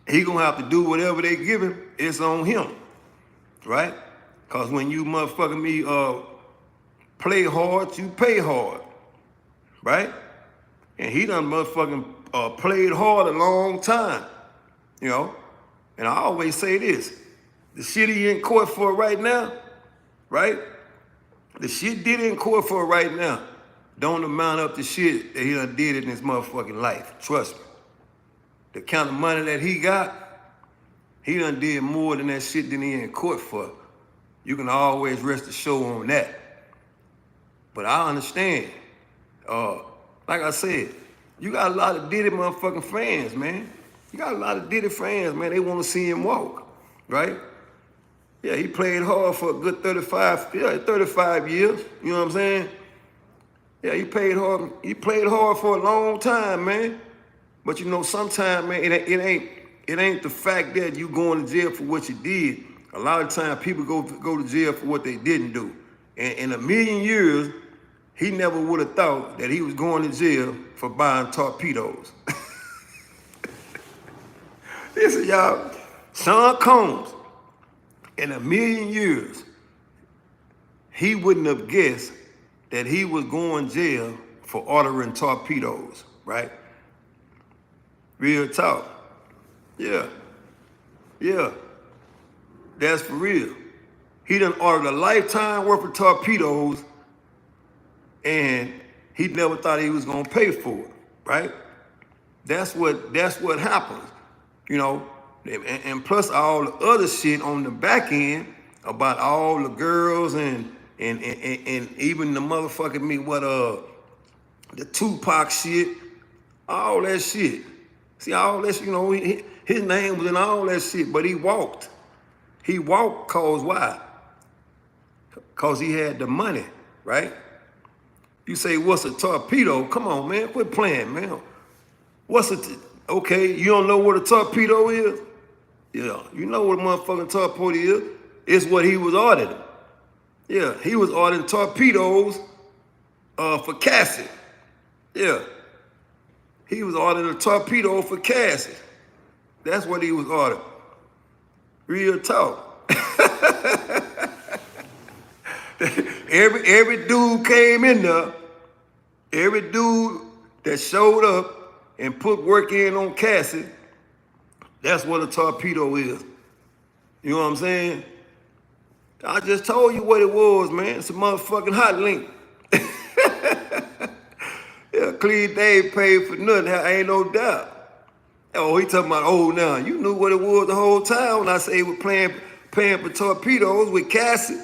He gonna have to do whatever they give him, it's on him, right? Cause when you motherfucking me play hard, you pay hard, right? And he done motherfucking played hard a long time, you know? And I always say this, the shit he in court for right now, right? The shit Diddy in court for right now don't amount up to shit that he done did in his motherfucking life. Trust me. The kind of money that he got, he done did more than that shit than he in court for. You can always rest assured on that. But I understand. Like I said, you got a lot of Diddy motherfucking fans, man. You got a lot of Diddy fans, man. They want to see him walk, right? Yeah, he played hard for a good 35 years. You know what I'm saying? Yeah, he played hard. He played hard for a long time, man. But you know, sometimes, man, it ain't the fact that you going to jail for what you did. A lot of times, people go to jail for what they didn't do. And in a million years, he never would have thought that he was going to jail for buying torpedoes. Listen, y'all, Sean Combs, in a million years, he wouldn't have guessed that he was going to jail for ordering torpedoes, right? Real talk. Yeah. That's for real. He done ordered a lifetime worth of torpedoes and he never thought he was gonna pay for it, right? That's what happens, you know. And plus all the other shit on the back end about all the girls and even the motherfucking the Tupac shit, all that shit. See, all that, you know, his name was in all that shit, but he walked. He walked cause why? Cause he had the money, right? You say, what's a torpedo? Come on, man, quit playing, man. Okay, you don't know what a torpedo is? Yeah, you know what a motherfucking torpedo is. It's what he was ordering. Yeah, he was ordering torpedoes for Cassie. Yeah. He was ordering a torpedo for Cassie. That's what he was ordering. Real talk. Every dude came in there, every dude that showed up and put work in on Cassie, that's what a torpedo is. You know what I'm saying? I just told you what it was, man. It's a motherfucking hot link. Yeah, Cleve Dave paid for nothing, ain't no doubt. Oh, he talking about, oh, now, you knew what it was the whole time when I say he was paying for torpedoes with Cassie.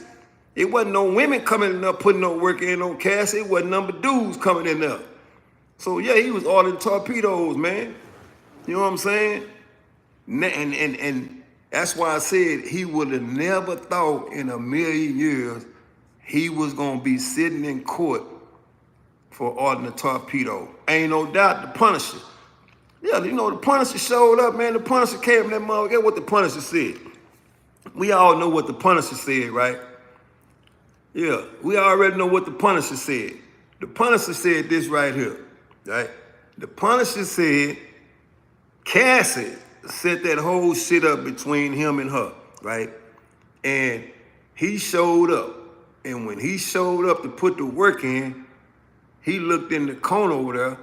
It wasn't no women coming in there putting no work in on Cassie. It wasn't number dudes coming in there. So, yeah, he was ordering torpedoes, man. You know what I'm saying? And that's why I said he would have never thought in a million years he was going to be sitting in court for ordering a torpedo. Ain't no doubt the Punisher. Yeah, you know, the Punisher showed up, man. The Punisher came in that mother. Get what the Punisher said. We all know what the Punisher said, right? Yeah, we already know what the Punisher said. The Punisher said this right here, right? The Punisher said Cassie set that whole shit up between him and her, right? And he showed up. And when he showed up to put the work in, he looked in the corner over there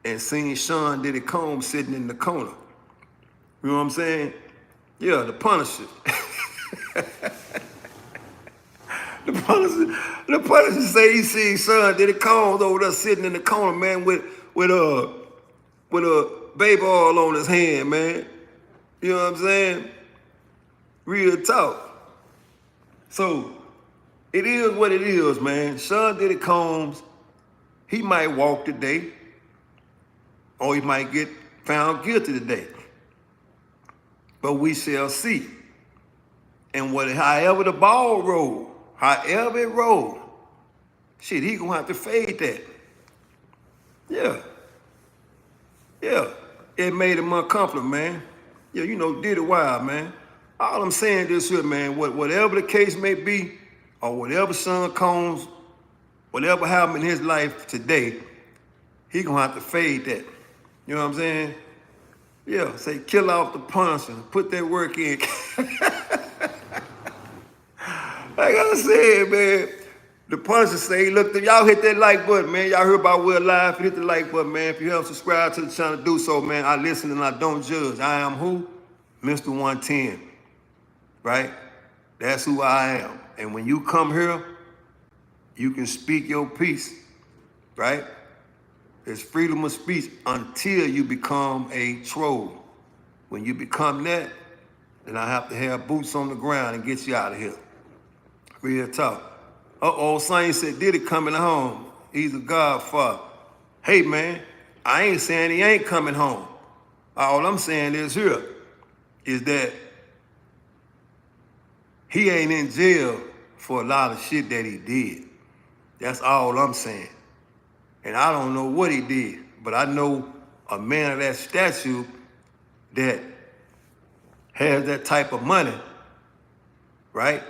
and seen Sean Diddy Combs sitting in the corner. You know what I'm saying? Yeah, the Punisher. The Punisher say he seen Sean Diddy Combs over there sitting in the corner, man, with a baby oil on his hand, man. You know what I'm saying? Real talk. So it is what it is, man. Sean Diddy Combs, he might walk today, or he might get found guilty today. But we shall see. And however the ball roll, however it roll, shit, he gonna have to fade that. Yeah. It made him uncomfortable, man. Yeah, you know, Diddy wild, man. All I'm saying this here, man, whatever the case may be, or whatever Sean Combs, whatever happened in his life today, he gonna have to fade that. You know what I'm saying? Yeah, say kill off the Punisher, put that work in. Like I said, man, the Punisher say, look, y'all hit that like button, man. Y'all heard about We're Live, hit the like button, man. If you haven't subscribed to the channel, do so, man. I listen and I don't judge. I am who? Mr. 110, right? That's who I am. And when you come here, you can speak your piece, right? There's freedom of speech until you become a troll. When you become that, then I have to have boots on the ground and get you out of here. Real talk. Uh-oh, son said Diddy coming home. He's a godfather. Hey, man, I ain't saying he ain't coming home. All I'm saying is that he ain't in jail for a lot of shit that he did. That's all I'm saying. And I don't know what he did, but I know a man of that stature that has that type of money, right?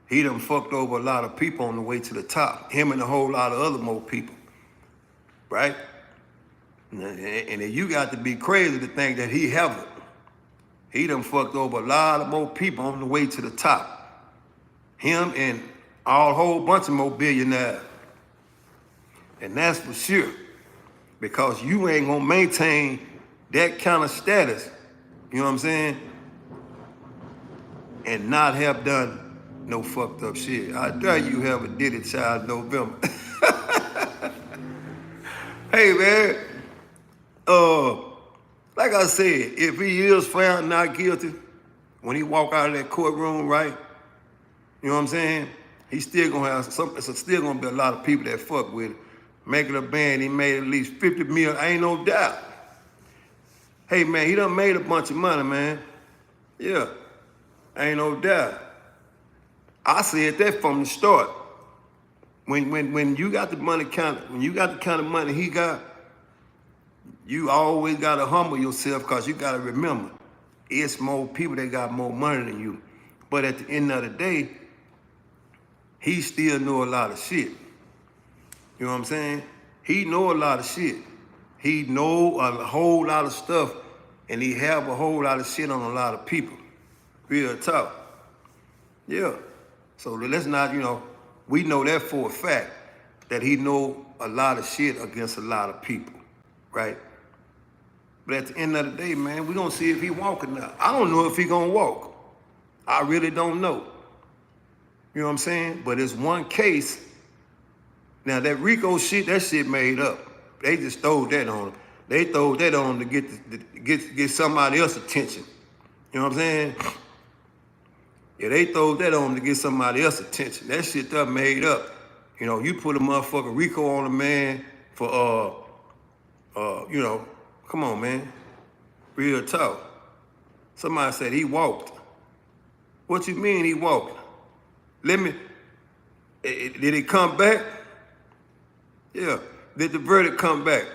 He done fucked over a lot of people on the way to the top. Him and a whole lot of other more people, right? And you got to be crazy to think that he haven't. He done fucked over a lot of more people on the way to the top. Him and a whole bunch of more billionaires. And that's for sure. Because you ain't gonna maintain that kind of status, you know what I'm saying? And not have done no fucked up shit. I dare you have a Diddy child in November. Hey, man. Like I said, if he is found not guilty, when he walk out of that courtroom, right? You know what I'm saying? He's still gonna have it's still gonna be a lot of people that fuck with it. Making a band, he made at least 50 million, ain't no doubt. Hey, man, he done made a bunch of money, man. Yeah, ain't no doubt. I said that from the start. When you got the money when you got the kind of money he got, you always gotta humble yourself because you gotta remember, it's more people that got more money than you. But at the end of the day, he still know a lot of shit. You know what I'm saying? He know a lot of shit. He know a whole lot of stuff, and he have a whole lot of shit on a lot of people. Real talk. Yeah. So let's not, we know that for a fact, that he know a lot of shit against a lot of people, right? But at the end of the day, man, we gonna see if he walking now. I don't know if he gonna walk. I really don't know. You know what I'm saying? But it's one case. Now that Rico shit, that shit made up. They just throw that on him. They throw that on him to get somebody else's attention. You know what I'm saying? Yeah, they throw that on him to get somebody else's attention. That shit that made up. You put a motherfucker Rico on a man for come on, man. Real talk. Somebody said he walked. What you mean he walked? Did he come back? Yeah. Did the verdict come back?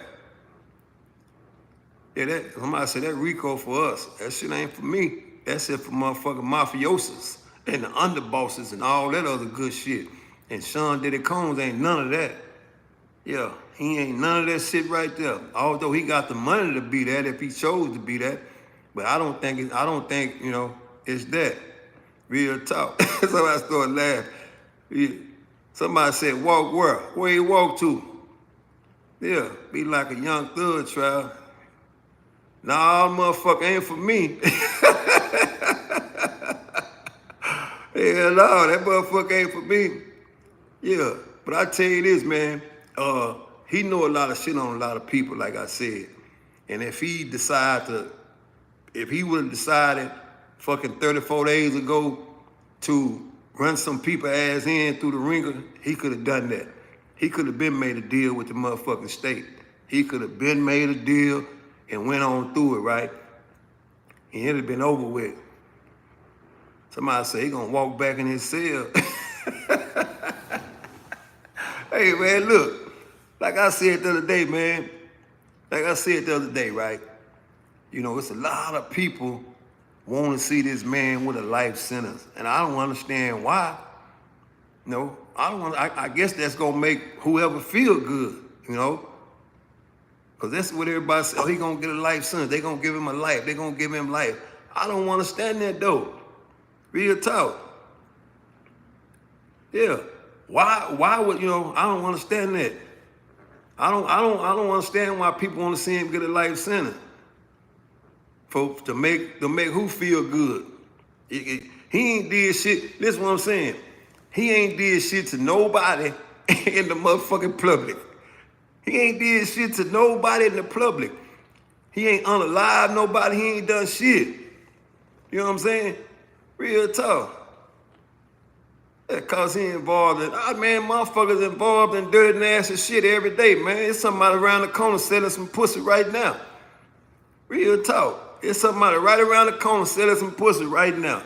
Yeah, somebody said that Rico for us. That shit ain't for me. That shit for motherfucking mafiosos and the underbosses and all that other good shit. And Sean Diddy Combs ain't none of that. Yeah, he ain't none of that shit right there. Although he got the money to be that if he chose to be that. But I don't think it's that. Real talk. Somebody started laughing. Yeah. Somebody said, walk where? Where he walk to? Yeah, be like a young thug trial. Nah, motherfucker ain't for me. Hell no, that motherfucker ain't for me. Yeah, but I tell you this, man. He know a lot of shit on a lot of people, like I said. And if he would have decided fucking 34 days ago to run some people ass in through the ringer, he could have done that. He could have been made a deal with the motherfucking state. He could have been made a deal and went on through it, right? And it'd have been over with. Somebody say he gonna walk back in his cell. Hey, man, look. Like I said the other day, man. Right? It's a lot of people want to see this man with a life sentence. And I don't understand why. I guess that's gonna make whoever feel good, Because that's what everybody says. Oh, he gonna get a life sentence. They gonna give him a life. They gonna give him life. I don't understand that though. Real talk. Yeah. Why would I don't understand that. I don't understand why people want to see him get a life sentence. To make who feel good. He ain't did shit. Listen what I'm saying. He ain't did shit to nobody in the motherfucking public. He ain't did shit to nobody in the public. He ain't unalive nobody. He ain't done shit. You know what I'm saying? Real talk. Cause he involved in, man, motherfuckers involved in dirty, nasty shit every day, man. It's somebody around the corner selling some pussy right now. Real talk. It's somebody right around the corner selling some pussy right now.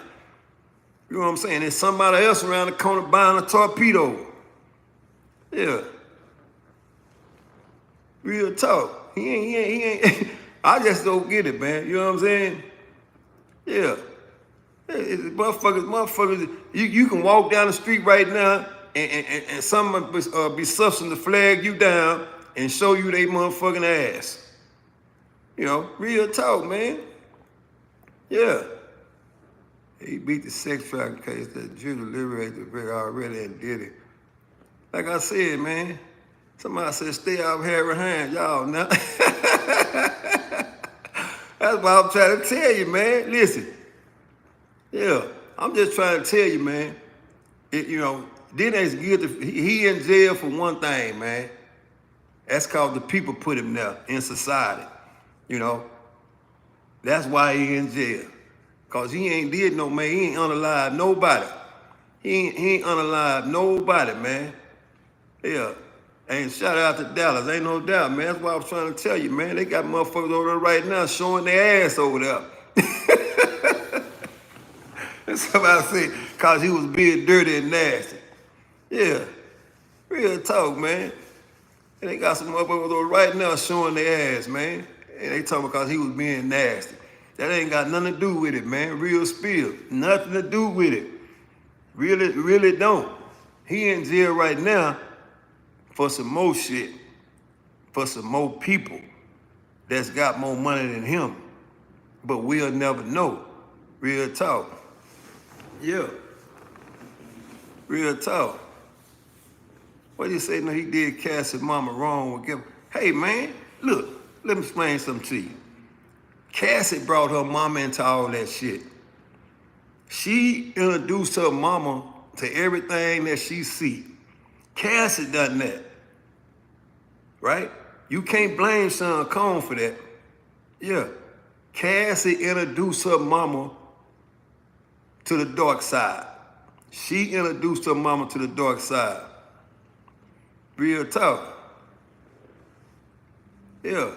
You know what I'm saying? There's somebody else around the corner buying a torpedo. Yeah. Real talk. He ain't. I just don't get it, man. You know what I'm saying? Yeah. Motherfuckers, you can walk down the street right now and someone be sussing to flag you down and show you they motherfucking ass. You know, real talk, man. Yeah. He beat the sex trafficking case that jury deliberated the verdict already and did it. Like I said, man, somebody said stay out of Harry Hines, y'all now. That's what I'm trying to tell you, man. Listen. Yeah, I'm just trying to tell you, man. Diddy's guilty. He in jail for one thing, man. That's cause the people put him there in society. You know, that's why he in jail. Cause he ain't did no, man. He ain't unalive nobody. He ain't unalive nobody, man. Yeah. And shout out to Dallas, ain't no doubt, man. That's what I was trying to tell you, man. They got motherfuckers over there right now showing their ass over there. Somebody say, cause he was being dirty and nasty. Yeah, real talk, man. And they got some motherfuckers right now showing their ass, man. And they talking because he was being nasty. That ain't got nothing to do with it, man. Real spill. Nothing to do with it. Really don't. He in jail right now for some more shit. For some more people that's got more money than him. But we'll never know. Real talk. Yeah. Real talk. What do you say? No, he did Cassie's mama wrong. Hey, man, look, let me explain something to you. Cassie brought her mama into all that shit. She introduced her mama to everything that she see. Cassie done that, right? You can't blame Sean Combs for that. Yeah. Cassie introduced her mama to the dark side. She introduced her mama to the dark side. Real talk. Yeah.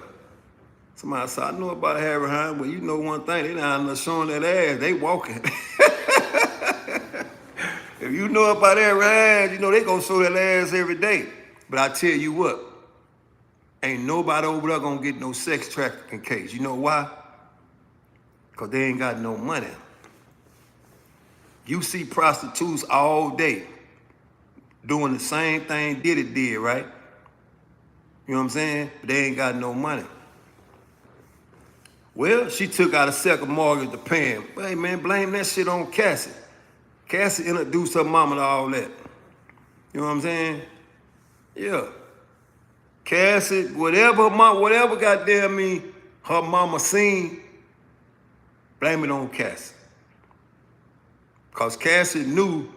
Somebody said, I know about Harry Hines. Well, you know one thing, they not showing that ass, they walking. If you know about Harry Hines, you know they gonna show that ass every day. But I tell you what, ain't nobody over there gonna get no sex trafficking case. You know why? Because they ain't got no money. You see prostitutes all day doing the same thing Diddy did, right? You know what I'm saying? But they ain't got no money. Well, she took out a second mortgage to pay him. Hey, man, blame that shit on Cassie. Cassie introduced her mama to all that. You know what I'm saying? Yeah. Cassie, whatever goddamn me her mama seen, blame it on Cassie. Because Cassie knew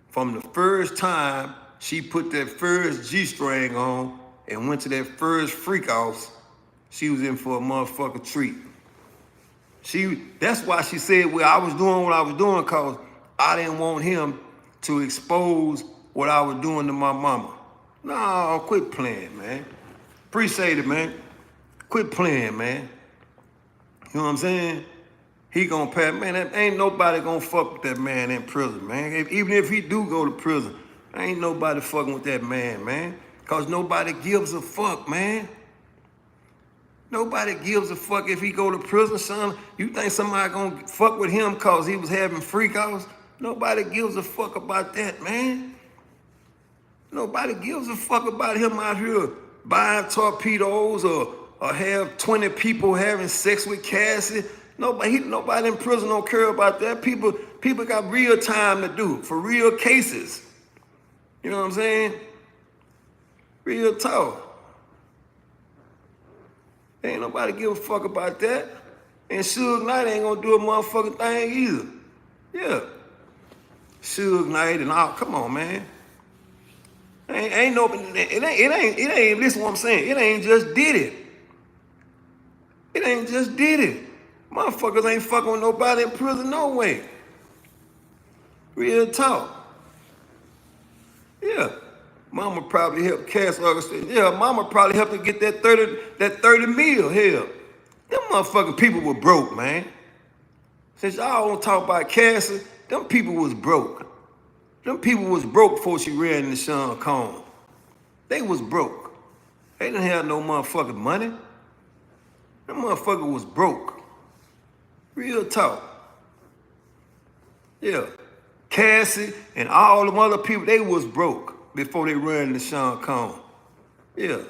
from the first time she put that first G-string on and went to that first freak house, she was in for a motherfucking treat. That's why she said, well, I was doing what I was doing because I didn't want him to expose what I was doing to my mama. No, quit playing, man. Appreciate it, man. Quit playing, man. You know what I'm saying? He gonna pay, man, ain't nobody gonna fuck with that man in prison, man. Even if he do go to prison, ain't nobody fucking with that man, man. Cause nobody gives a fuck, man. Nobody gives a fuck if he go to prison, son. You think somebody gonna fuck with him cause he was having freak outs? Nobody gives a fuck about that, man. Nobody gives a fuck about him out here buying torpedoes or have 20 people having sex with Cassie. Nobody in prison don't care about that. People got real time to do for real cases. You know what I'm saying? Real talk. Ain't nobody give a fuck about that. And Suge Knight ain't gonna do a motherfucking thing either. Yeah. Suge Knight and all. Come on, man. Ain't no, it ain't, listen what I'm saying. It ain't just Diddy. It ain't just Diddy. Motherfuckers ain't fucking with nobody in prison no way. Real talk. Yeah. Mama probably helped Cass Augustine. Yeah, mama probably helped her get that 30 mil. Hell. Them motherfucking people were broke, man. Since y'all don't talk about Cassie, them people was broke. Them people was broke before she ran into Sean Combs. They was broke. They didn't have no motherfucking money. Them motherfucker was broke. Real talk. Yeah. Cassie and all them other people, they was broke before they ran into Sean Combs. Yeah.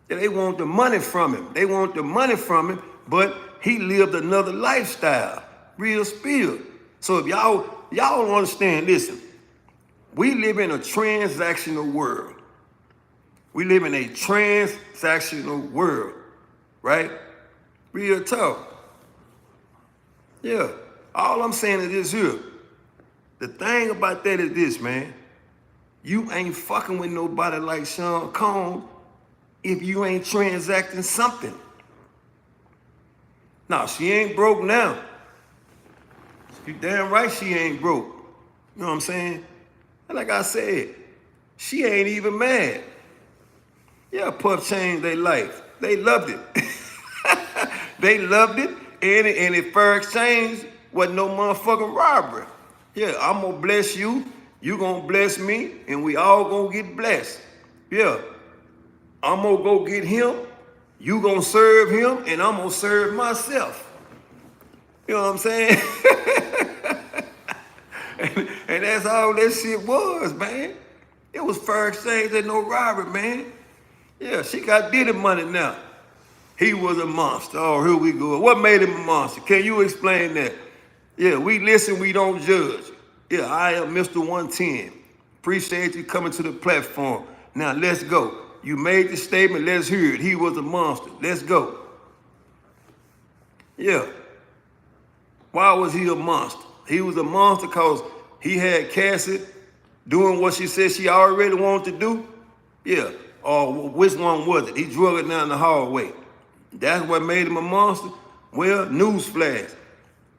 Yeah, they want the money from him. They want the money from him, but he lived another lifestyle. Real spill. So if y'all don't understand, listen, we live in a transactional world. We live in a transactional world, right? Real talk. Yeah. All I'm saying is this here. The thing about that is this, man. You ain't fucking with nobody like Sean Combs if you ain't transacting something. Now, she ain't broke now. You damn right she ain't broke. You know what I'm saying? And like I said, she ain't even mad. Yeah, Puff changed their life. They loved it. They loved it, and if fair exchange wasn't no motherfucking robbery. Yeah, I'm gonna bless you, you gonna bless me, and we all gonna get blessed. Yeah, I'm gonna go get him, you gonna serve him, and I'm gonna serve myself. You know what I'm saying? and that's all that shit was, man. It was fair exchange and no robbery, man. Yeah, she got Diddy money now. He was a monster. Oh, here we go. What made him a monster? Can you explain that? Yeah, we listen, we don't judge. Yeah, I am Mr. 110. Appreciate you coming to the platform. Now, let's go. You made the statement, let's hear it. He was a monster. Let's go. Yeah. Why was he a monster? He was a monster because he had Cassie doing what she said she already wanted to do. Yeah. Or which one was it? He drug her down the hallway. That's what made him a monster? Well, newsflash.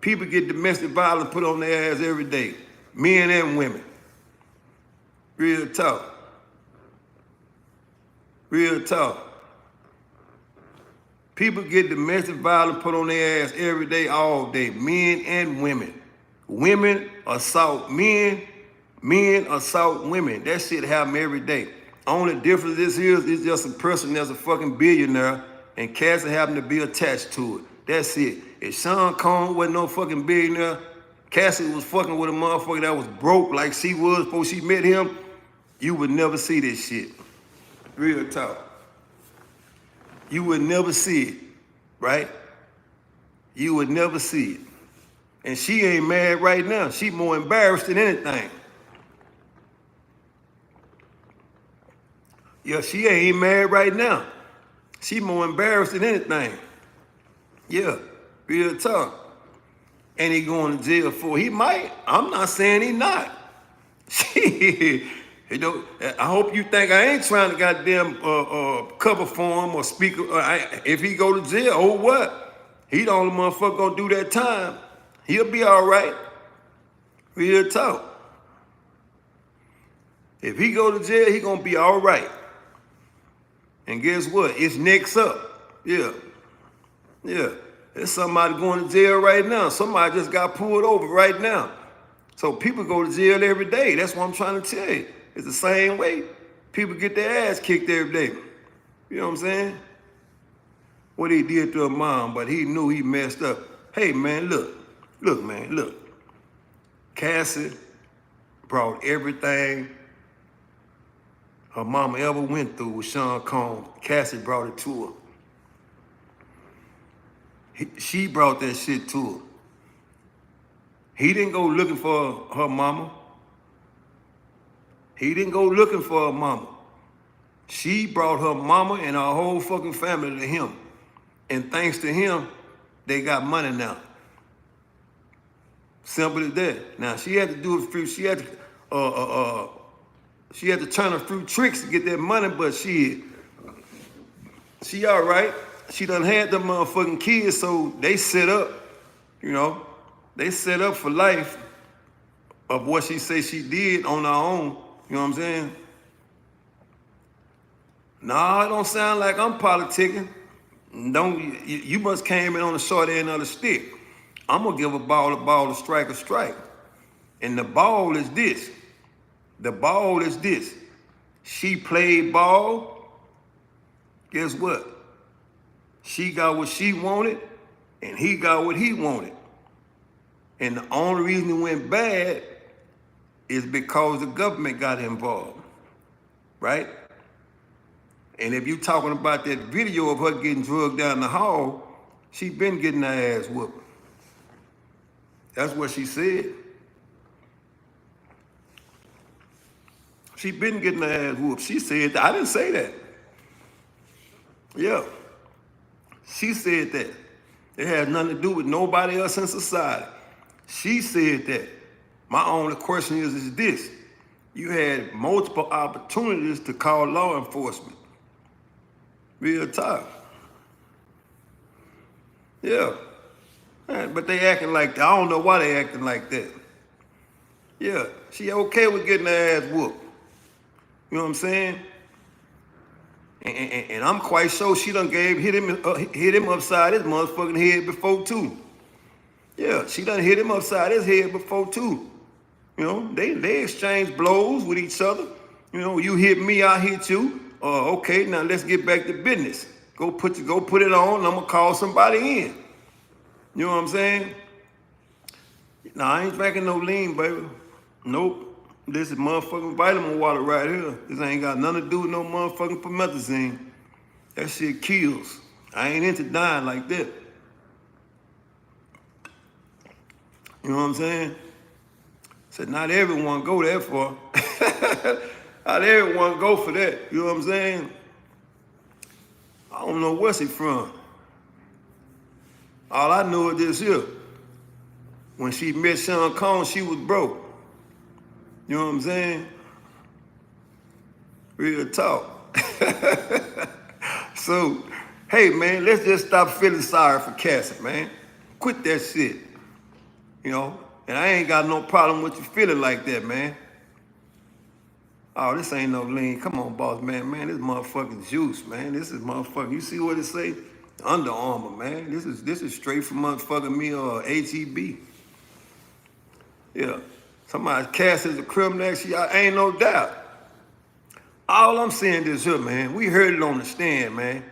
People get domestic violence put on their ass every day. Men and women. Real talk. Real talk. People get domestic violence put on their ass every day, all day. Men and women. Women assault men. Men assault women. That shit happen every day. Only difference is just a person that's a fucking billionaire and Cassie happened to be attached to it. That's it. If Sean Combs wasn't no fucking billionaire, Cassie was fucking with a motherfucker that was broke like she was before she met him, you would never see this shit. Real talk. You would never see it, right? You would never see it. And she ain't mad right now. She more embarrassed than anything. Yeah, she ain't mad right now. She more embarrassed than anything. Yeah, real talk. And he going to jail for, he might. I'm not saying he not. You know, I hope you think I ain't trying to goddamn cover for him or speak. If he go to jail, oh what? He the only motherfucker gonna do that time. He'll be all right. Real talk. If he go to jail, he gonna be all right. And guess what? It's next up. Yeah. Yeah. There's somebody going to jail right now. Somebody just got pulled over right now. So people go to jail every day. That's what I'm trying to tell you. It's the same way. People get their ass kicked every day. You know what I'm saying? What he did to her mom, but he knew he messed up. Hey, man, look. Look, man, look. Cassie brought everything her mama ever went through with Sean Combs. Cassie brought it to her. She brought that shit to her. He didn't go looking for her mama. He didn't go looking for her mama. She brought her mama and her whole fucking family to him. And thanks to him, they got money now. Simple as that. Now she had to do it through. She had to turn her through tricks to get that money, but she all right. She done had them motherfucking kids, so they set up. You know, they set up for life of what she say she did on her own. You know what I'm saying? Nah, it don't sound like I'm politicking. You must came in on the short end of the stick. I'm gonna give a ball, a strike, a strike. And the ball is this. The ball is this. She played ball. Guess what? She got what she wanted, and he got what he wanted. And the only reason it went bad is because the government got involved, right? And if you talking about that video of her getting drugged down the hall, she been getting her ass whooped. That's what she said. She been getting her ass whooped. She said that. I didn't say that. Yeah. She said that. It has nothing to do with nobody else in society. She said that. My only question is this. You had multiple opportunities to call law enforcement. Real talk. Yeah. But they acting like that. I don't know why they acting like that. Yeah. She okay with getting her ass whooped. You know what I'm saying? And I'm quite sure she done hit him upside his motherfucking head before too. Yeah, she done hit him upside his head before too. You know, they exchange blows with each other. You know, you hit me, I hit you. Okay, now let's get back to business. Go put it on, and I'm gonna call somebody in. You know what I'm saying? Nah, I ain't drinking no lean, baby. Nope. This is motherfucking vitamin water right here. This ain't got nothing to do with no motherfucking promethazine. That shit kills. I ain't into dying like that. You know what I'm saying? Said not everyone go that far. Not everyone go for that. You know what I'm saying? I don't know where's he from. All I know is this here. When she met Sean Combs, she was broke. You know what I'm saying? Real talk. So, hey man, let's just stop feeling sorry for Cassie, man. Quit that shit. You know? And I ain't got no problem with you feeling like that, man. Oh, this ain't no lean. Come on, boss man. Man, this motherfucking juice, man. This is motherfucking. You see what it say? Under Armour, man. This is straight from motherfucking me or HEB. Yeah. Somebody cast as a criminal. I ain't no doubt. All I'm saying is here, man. We heard it on the stand, man.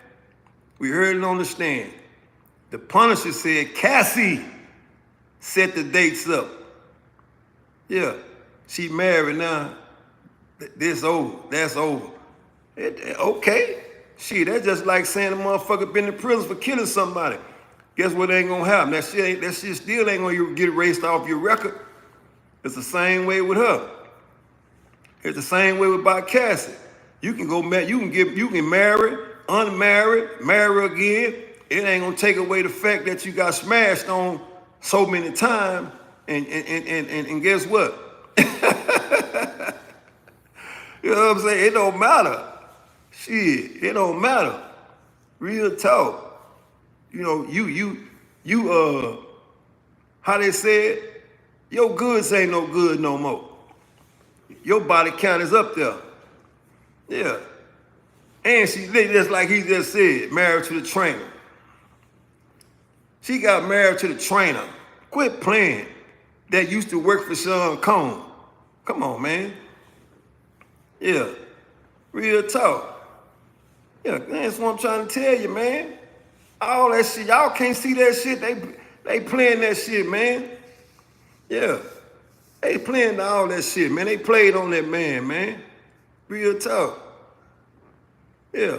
We heard it on the stand. The Punisher said Cassie set the dates up. Yeah. She married now. This over. That's over. Okay. Shit, that's just like saying a motherfucker been in prison for killing somebody. Guess what ain't gonna happen? That shit still ain't gonna get erased off your record. It's the same way with her. It's the same way with Bob Cassie. You can marry, unmarried, marry again. It ain't gonna take away the fact that you got smashed on so many times. And guess what? You know what I'm saying? It don't matter. Shit, it don't matter. Real talk. You know, how they said, your goods ain't no good no more. Your body count is up there. Yeah. And she just like he just said, married to the trainer. She got married to the trainer. Quit playing. That used to work for Sean Combs. Come on, man. Yeah. Real talk. Yeah, that's what I'm trying to tell you, man. All that shit, y'all can't see that shit. They playing that shit, man. Yeah. They playing all that shit, man. They played on that man. Real talk. Yeah.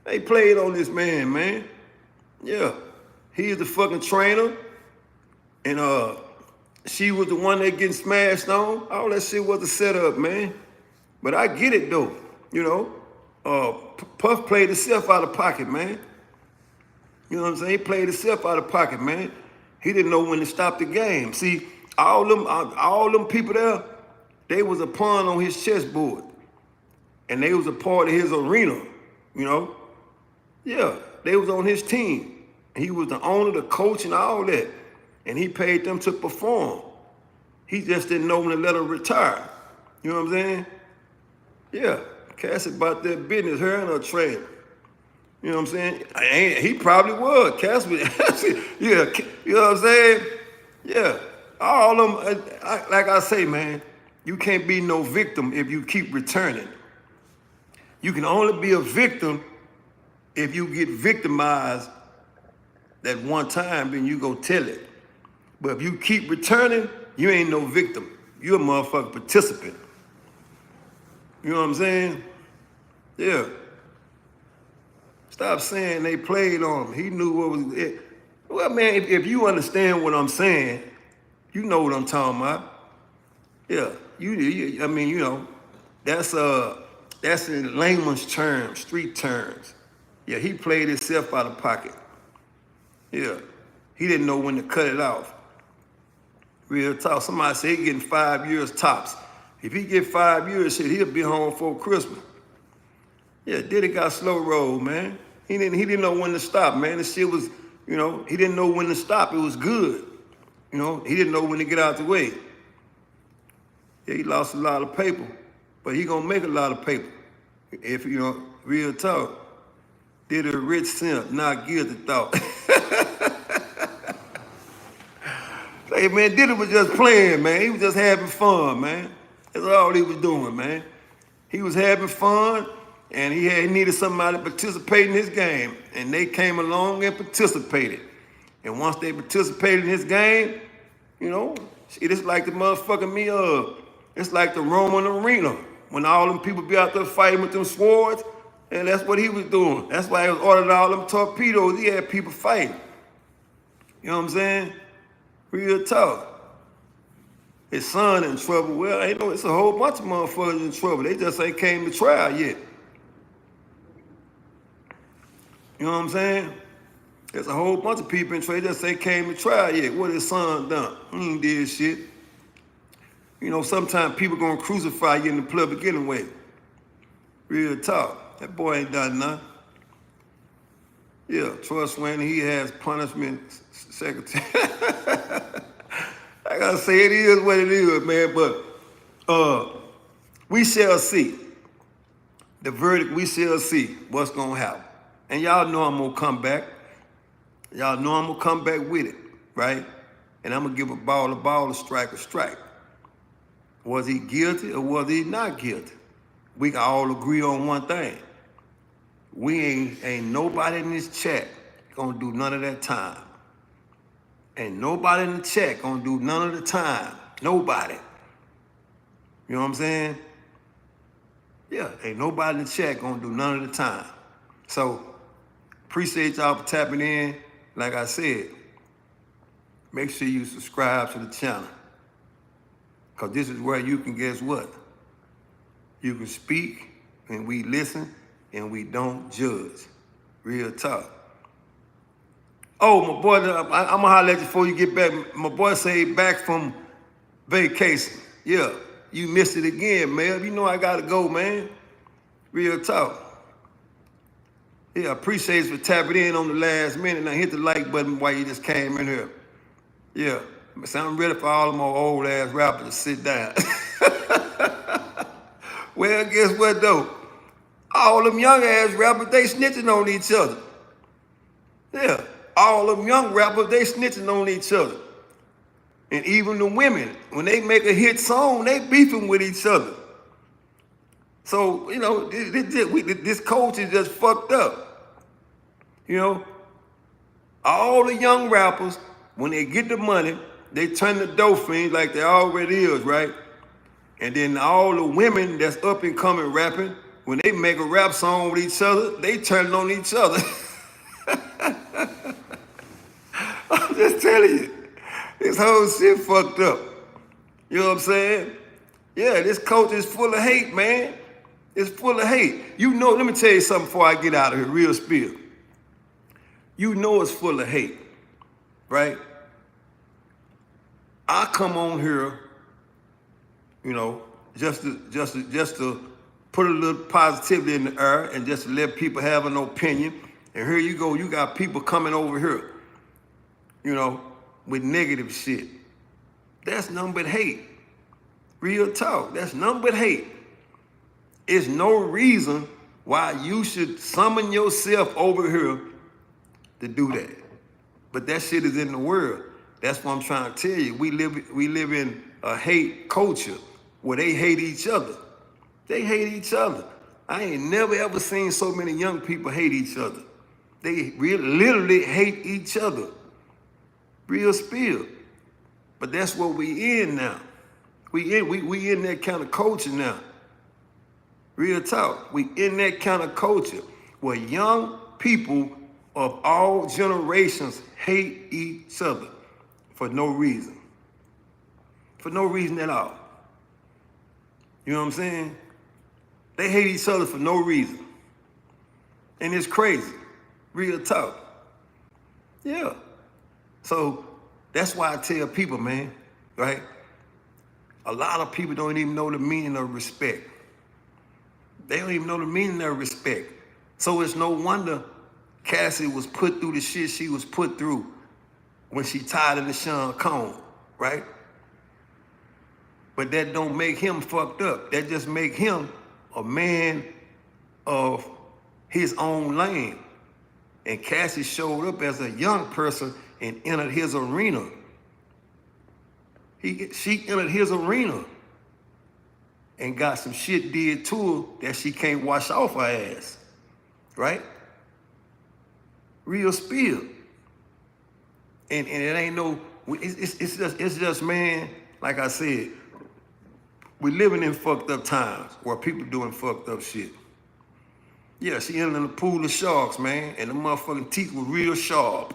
They played on this man. Yeah. He's the fucking trainer. And she was the one that getting smashed on. All that shit was a setup, man. But I get it though. You know. Puff played himself out of pocket, man. You know what I'm saying? He played himself out of pocket, man. He didn't know when to stop the game. See, all them people there, they was a pawn on his chessboard. And they was a part of his arena, you know? Yeah, they was on his team. He was the owner, the coach, and all that. And he paid them to perform. He just didn't know when to let them retire. You know what I'm saying? Yeah, Cass about that business, her and her trainer. You know what I'm saying? He probably was. Cass was, yeah, you know what I'm saying? Yeah, all of them, like I say, man, you can't be no victim if you keep returning. You can only be a victim if you get victimized that one time, then you go tell it. But if you keep returning, you ain't no victim. You a motherfucking participant. You know what I'm saying? Yeah. Stop saying they played on him. He knew what was it. Well, man, if you understand what I'm saying, you know what I'm talking about. Yeah. I mean, you know, that's in layman's terms, street terms. Yeah, he played himself out of pocket. Yeah. He didn't know when to cut it off. Real talk. Somebody say he getting 5 years tops. If he get 5 years, shit, he'll be home for Christmas. Yeah, Diddy got slow roll, man. He didn't know when to stop, man. The shit was, you know, he didn't know when to stop. It was good. You know, he didn't know when to get out the way. Yeah, he lost a lot of paper, but he gonna make a lot of paper. If, you know, real talk. Diddy a rich simp, not guilty thought. Hey, man, Diddy was just playing, man. He was just having fun, man. That's all he was doing, man. He was having fun, and he needed somebody to participate in his game. And they came along and participated. And once they participated in his game, you know, it's like the motherfucking it's like the Roman arena. When all them people be out there fighting with them swords, and that's what he was doing. That's why he was ordering all them torpedoes. He had people fighting. You know what I'm saying? Real talk. His son in trouble. Well, ain't no, it's a whole bunch of motherfuckers in trouble. They just ain't came to trial yet. You know what I'm saying? There's a whole bunch of people in trouble. They just ain't came to trial yet. What his son done? He ain't did shit. You know, sometimes people gonna crucify you in the public anyway. Real talk. That boy ain't done nothing. Yeah, trust when he has punishment secretary. I gotta say it is what it is, man, but we shall see. The verdict, we shall see what's gonna happen. And y'all know I'm gonna come back. Y'all know I'm gonna come back with it, right? And I'm gonna give a ball, a strike, a strike. Was he guilty or was he not guilty? We can all agree on one thing. We ain't nobody in this chat gonna do none of that time. Ain't nobody in the chat gonna do none of the time. Nobody. You know what I'm saying? Yeah, ain't nobody in the chat gonna do none of the time. So, appreciate y'all for tapping in. Like I said, make sure you subscribe to the channel. Because this is where you can, guess what? You can speak and we listen and we don't judge. Real talk. Oh, my boy, I'm going to holler at you before you get back. My boy say he back from vacation. Yeah, you missed it again, man. You know I got to go, man. Real talk. Yeah, I appreciate you for tapping in on the last minute. Now hit the like button while you just came in here. Yeah, so I'm ready for all of my old ass rappers to sit down. Well, guess what though? All them young ass rappers, they snitching on each other. Yeah, all them young rappers, they snitching on each other. And even the women, when they make a hit song, they beefing with each other. So, you know, this culture is just fucked up. You know, all the young rappers, when they get the money, they turn the dope fiends like they already is, right? And then all the women that's up and coming rapping, when they make a rap song with each other, they turn on each other. I'm just telling you, this whole shit fucked up. You know what I'm saying? Yeah, this culture is full of hate, man. It's full of hate. You know, let me tell you something before I get out of here, real spill. You know it's full of hate, right? I come on here, you know, just to put a little positivity in the air and just to let people have an opinion. And here you go, you got people coming over here, you know, with negative shit. That's nothing but hate. Real talk, that's nothing but hate. It's no reason why you should summon yourself over here to do that. But that shit is in the world. That's what I'm trying to tell you. We live in a hate culture where they hate each other. They hate each other. I ain't never ever seen so many young people hate each other. They literally hate each other. Real spill. But that's what we in now. We in that kind of culture now. Real talk. We in that kind of culture where young people of all generations hate each other for no reason. For no reason at all. You know what I'm saying? They hate each other for no reason. And it's crazy. Real talk. Yeah. So that's why I tell people, man, right? A lot of people don't even know the meaning of respect. They don't even know the meaning of respect. So it's no wonder Cassie was put through the shit she was put through when she tied into Sean Combs, right? But that don't make him fucked up. That just make him a man of his own lane. And Cassie showed up as a young person and entered his arena. She entered his arena and got some shit did to her that she can't wash off her ass, right? Real spill. And it ain't no, it's just, man, like I said, we living in fucked up times where people doing fucked up shit. Yeah, she entered in a pool of sharks, man, and the motherfucking teeth were real sharp.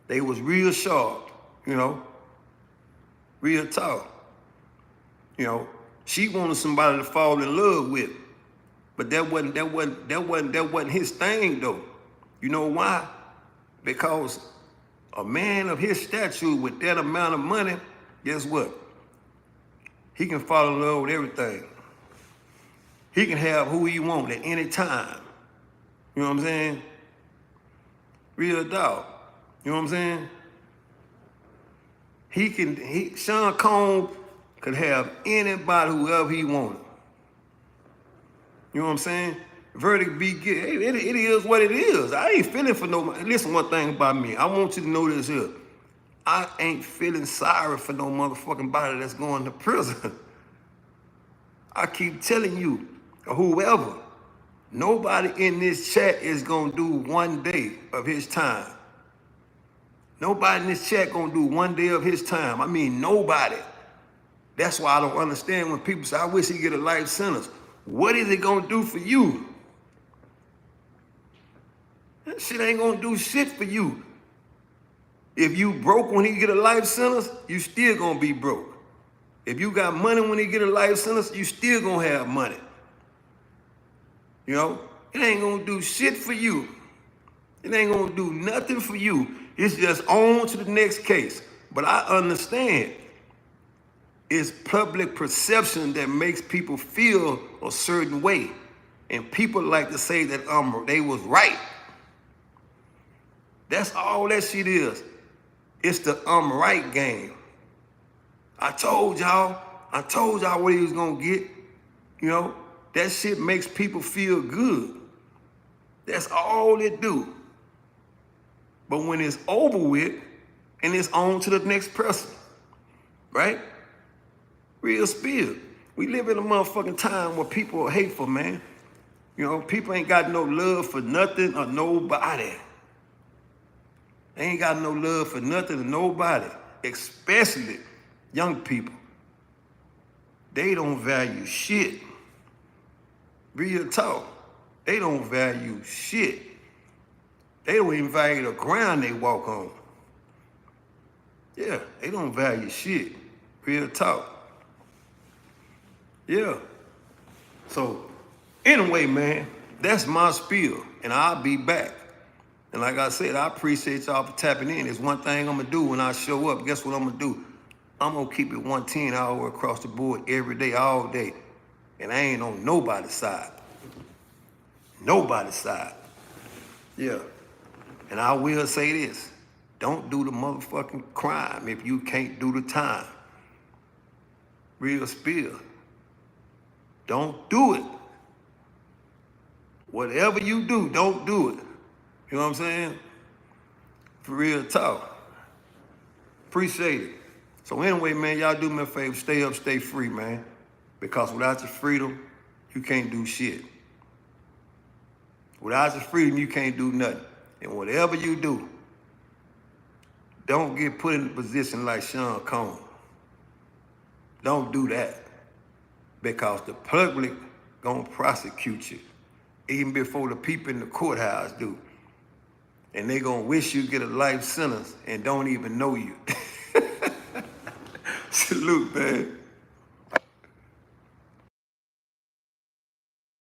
They was real sharp, you know, real talk. You know, she wanted somebody to fall in love with, but that wasn't his thing though. You know why? Because a man of his stature with that amount of money, guess what? He can fall in love with everything. He can have who he wants at any time. You know what I'm saying? Real dog. You know what I'm saying? Sean Combs could have anybody, whoever he wanted. You know what I'm saying? Verdict be good. It is what it is. I ain't feeling for nobody. Listen, one thing about me. I want you to know this here. I ain't feeling sorry for no motherfucking body that's going to prison. I keep telling you, whoever, nobody in this chat is gonna do 1 day of his time. Nobody in this chat gonna do 1 day of his time. I mean, nobody. That's why I don't understand when people say, I wish he get a life sentence. What is it gonna do for you? That shit ain't gonna do shit for you. If you broke when he get a life sentence, you still gonna be broke. If you got money when he get a life sentence, you still gonna have money. You know, it ain't gonna do shit for you. It ain't gonna do nothing for you. It's just on to the next case. But I understand it's public perception that makes people feel a certain way. And people like to say that they was right. That's all that shit is. It's the right game. I told y'all what he was gonna get. You know, that shit makes people feel good. That's all it do. But when it's over with, and it's on to the next person, right? Real spill. We live in a motherfucking time where people are hateful, man. You know, people ain't got no love for nothing or nobody. They ain't got no love for nothing or nobody, especially young people. They don't value shit. Real talk. They don't value shit. They don't even value the ground they walk on. Yeah, they don't value shit. Real talk. Yeah. So, anyway, man, that's my spiel, and I'll be back. And like I said, I appreciate y'all for tapping in. There's one thing I'm gonna do when I show up. Guess what I'm gonna do? I'm gonna keep it 110 all the way across the board every day, all day. And I ain't on nobody's side. Nobody's side. Yeah. And I will say this. Don't do the motherfucking crime if you can't do the time. Real spill. Don't do it. Whatever you do, don't do it. You know what I'm saying? For real talk. Appreciate it. So anyway, man, y'all do me a favor. Stay up, stay free, man. Because without your freedom, you can't do shit. Without your freedom, you can't do nothing. And whatever you do, don't get put in a position like Sean Combs. Don't do that. Because the public gonna prosecute you. Even before the people in the courthouse do. And they gonna wish you get a life sentence and don't even know you. Salute, man.